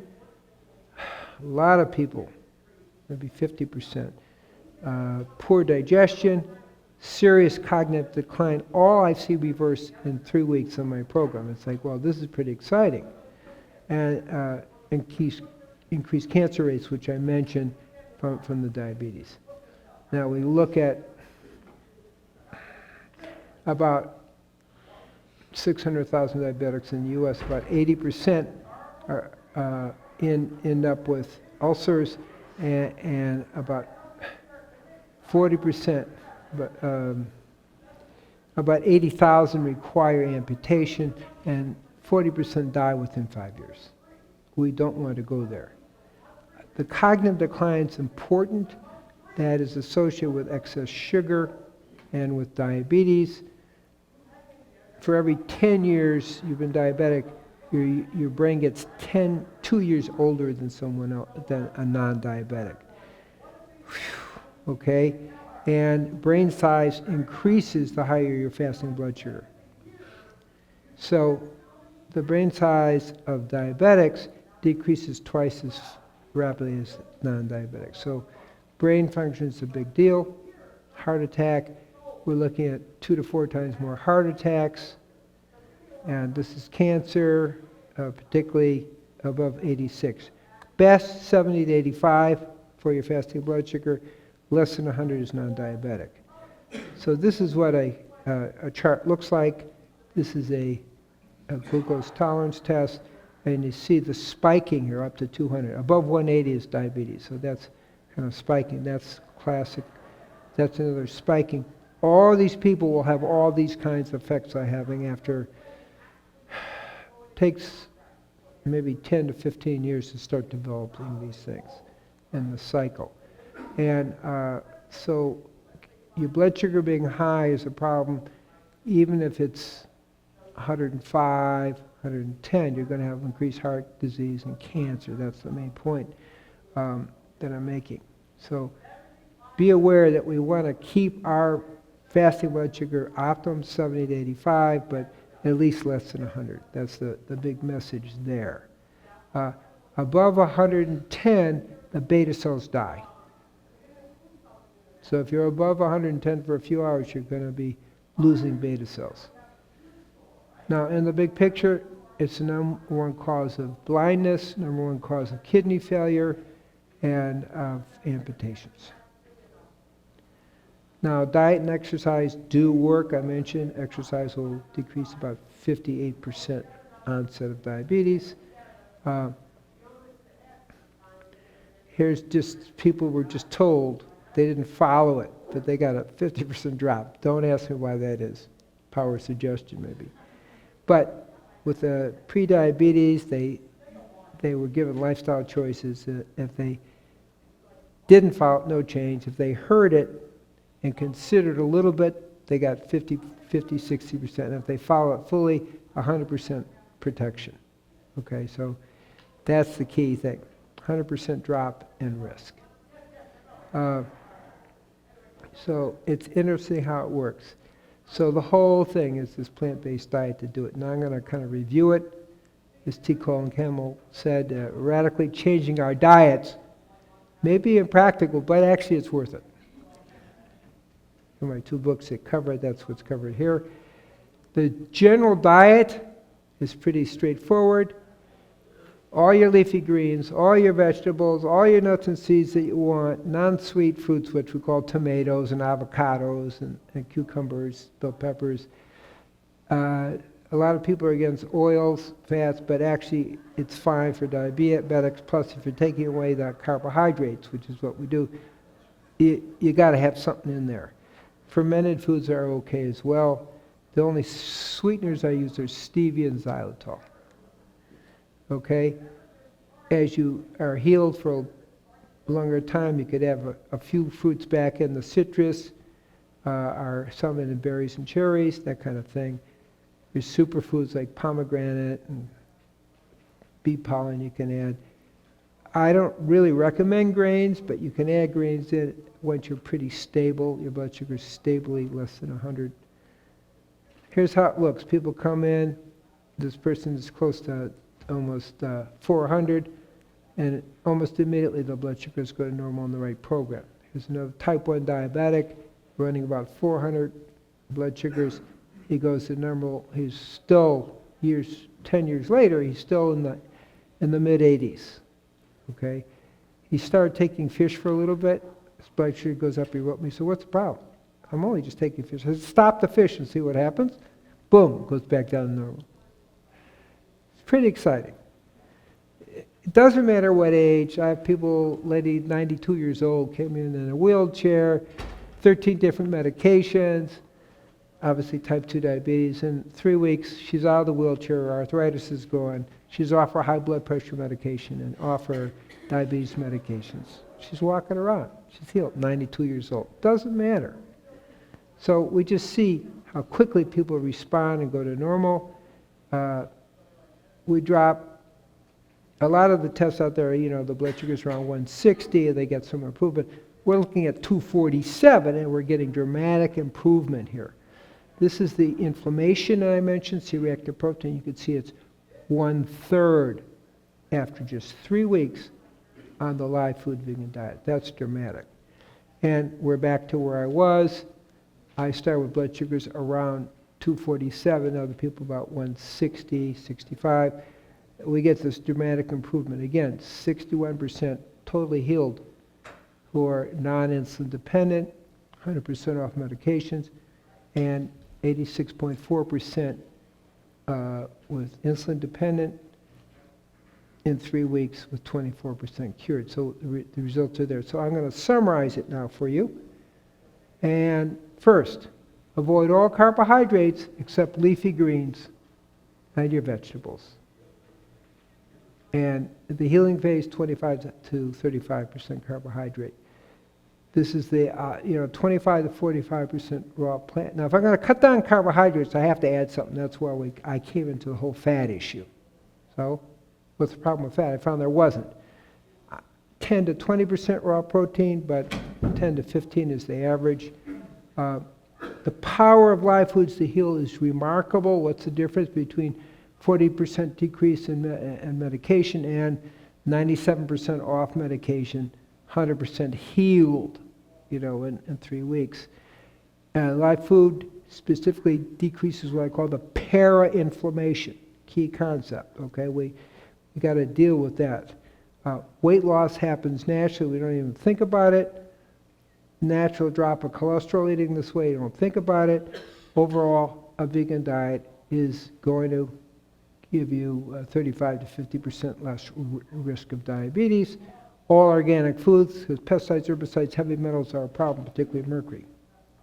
a lot of people, maybe 50%. Poor digestion, serious cognitive decline, all I see reverse in 3 weeks on my program. It's like, well, this is pretty exciting. And increased cancer rates, which I mentioned from the diabetes. Now we look at about 600,000 diabetics in the U.S., about 80% end up with ulcers, and about 40%, about 80,000 require amputation, and 40% die within 5 years. We don't want to go there. The cognitive decline is important. That is associated with excess sugar and with diabetes. For every 10 years you've been diabetic, your brain gets 2 years older than someone else, than a non-diabetic. Okay? And brain size increases the higher your fasting blood sugar. So the brain size of diabetics decreases twice as rapidly as non-diabetics. So brain function is a big deal. Heart attack, we're looking at 2 to 4 times more heart attacks. And this is cancer, particularly above 86. Best 70 to 85 for your fasting blood sugar. Less than 100 is non-diabetic. So this is what a chart looks like. This is a glucose tolerance test, and you see the spiking here up to 200. Above 180 is diabetes, so that's kind of spiking. That's classic. That's another spiking. All these people will have all these kinds of effects I'm having after. Takes maybe 10 to 15 years to start developing these things in the cycle. And so your blood sugar being high is a problem. Even if it's 105, 110, you're going to have increased heart disease and cancer. That's the main point that I'm making. So be aware that we want to keep our fasting blood sugar optimum 70 to 85, but at least less than 100. That's the big message there. Above 110, the beta cells die. So if you're above 110 for a few hours, you're going to be losing beta cells. Now, in the big picture, it's the number one cause of blindness, number one cause of kidney failure, and of amputations. Now, diet and exercise do work. I mentioned exercise will decrease about 58% onset of diabetes. Here's just, people were just told they didn't follow it, but they got a 50% drop. Don't ask me why that is. Power suggestion, maybe. But with the pre-diabetes, they they were given lifestyle choices. If they didn't follow it, no change. If they heard it and considered a little bit, they got 50, 60%. And if they follow it fully, 100% protection. Okay, so that's the key thing. 100% drop in risk. So it's interesting how it works. So the whole thing is this plant-based diet to do it. Now I'm going to kind of review it. As T. Colin Campbell said, radically changing our diets may be impractical, but actually it's worth it. In my 2 books that cover it, that's what's covered here. The general diet is pretty straightforward. All your leafy greens, all your vegetables, all your nuts and seeds that you want, non-sweet fruits, which we call tomatoes and avocados and cucumbers, bell peppers. A lot of people are against oils, fats, but actually it's fine for diabetics. Plus, if you're taking away the carbohydrates, which is what we do, you got to have something in there. Fermented foods are okay as well. The only sweeteners I use are stevia and xylitol. Okay? As you are healed for a longer time, you could have a few fruits back in the citrus, or some in the berries and cherries, that kind of thing. There's superfoods like pomegranate and bee pollen you can add. I don't really recommend grains, but you can add grains in once you're pretty stable. Your blood sugar is stably less than 100. Here's how it looks. People come in, this person is close to almost 400, and almost immediately the blood sugars go to normal in the right program. Here's another type 1 diabetic, running about 400 blood sugars. He goes to normal. He's still 10 years later, he's still in the mid-80s. Okay, he started taking fish for a little bit. His blood sugar goes up. He wrote me, so what's the problem? I'm only just taking fish. I said, stop the fish and see what happens. Boom, goes back down to normal. It's pretty exciting. It doesn't matter what age. I have people, lady 92 years old, came in a wheelchair, 13 different medications, obviously type 2 diabetes. In 3 weeks, she's out of the wheelchair, her arthritis is gone. She's off her high blood pressure medication and off her diabetes medications. She's walking around. She's healed, 92 years old. Doesn't matter. So we just see how quickly people respond and go to normal. We drop a lot of the tests out there, the blood sugar's around 160, and they get some improvement. We're looking at 247, and we're getting dramatic improvement here. This is the inflammation that I mentioned, C-reactive protein. You can see it's 1/3 after just 3 weeks on the live food vegan diet. That's dramatic. And we're back to where I was. I started with blood sugars around 247, other people about 160, 65. We get this dramatic improvement. Again, 61% totally healed who are non-insulin dependent, 100% off medications, and 86.4% with insulin dependent in 3 weeks with 24% cured. So the results are there. So I'm going to summarize it now for you. And first, avoid all carbohydrates except leafy greens and your vegetables. And the healing phase, 25 to 35% carbohydrate. This is the 25 to 45% raw plant. Now, if I'm going to cut down carbohydrates, I have to add something. That's why I came into the whole fat issue. So, what's the problem with fat? I found there wasn't. 10 to 20% raw protein, but 10 to 15 is the average. The power of live foods to heal is remarkable. What's the difference between 40% decrease in medication and 97% off medication, 100% healed, in 3 weeks. Live food specifically decreases what I call the para-inflammation, key concept, okay? We got to deal with that. Weight loss happens naturally. We don't even think about it. Natural drop of cholesterol eating this way. You don't think about it. Overall, a vegan diet is going to give you 35 to 50% less risk of diabetes. All organic foods, because pesticides, herbicides, heavy metals are a problem, particularly mercury.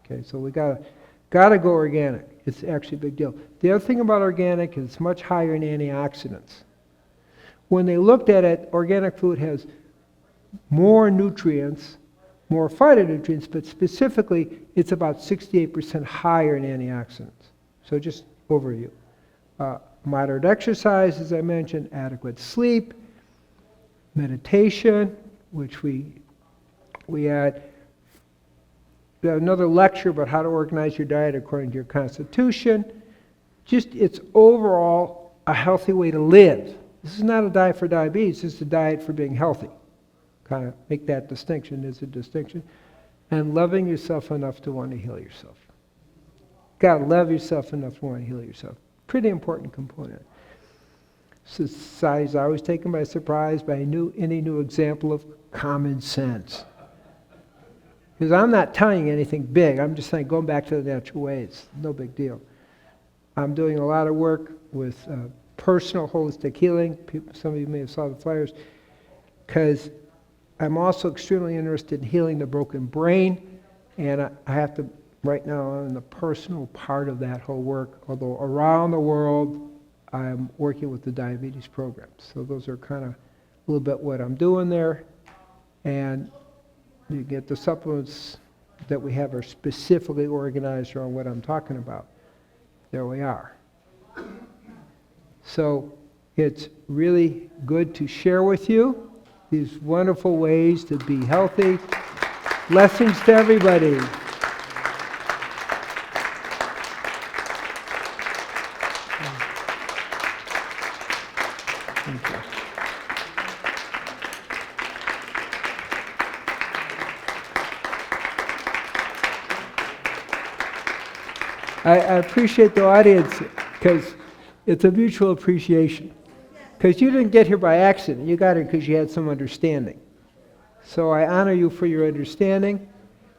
Okay, so we gotta go organic. It's actually a big deal. The other thing about organic is it's much higher in antioxidants. when they looked at it, organic food has more nutrients, more phytonutrients, but specifically it's about 68% higher in antioxidants. So just overview. Moderate exercise, as I mentioned, adequate sleep, meditation, which we had another lecture about how to organize your diet according to your constitution. Just it's overall a healthy way to live. This is not a diet for diabetes, this is a diet for being healthy. Kind of make that distinction, is a distinction. And loving yourself enough to want to heal yourself. Gotta love yourself enough to want to heal yourself. Pretty important component. Society's always taken by surprise by any new example of common sense. Because I'm not telling you anything big, I'm just saying going back to the natural ways, no big deal. I'm doing a lot of work with personal holistic healing. Some of you may have saw the flyers. Because I'm also extremely interested in healing the broken brain, and I have to, right now, I'm in the personal part of that whole work, although around the world, I'm working with the diabetes program. So those are kind of a little bit what I'm doing there. And you get the supplements that we have are specifically organized around what I'm talking about. There we are. So it's really good to share with you these wonderful ways to be healthy. Blessings to everybody. Thank you. I appreciate the audience because it's a mutual appreciation. Because you didn't get here by accident. You got here because you had some understanding. So I honor you for your understanding.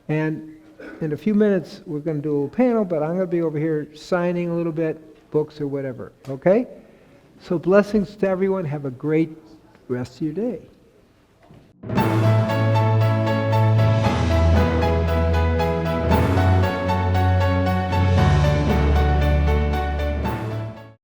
And in a few minutes, we're going to do a little panel, but I'm going to be over here signing a little bit, books or whatever. Okay? So blessings to everyone. Have a great rest of your day.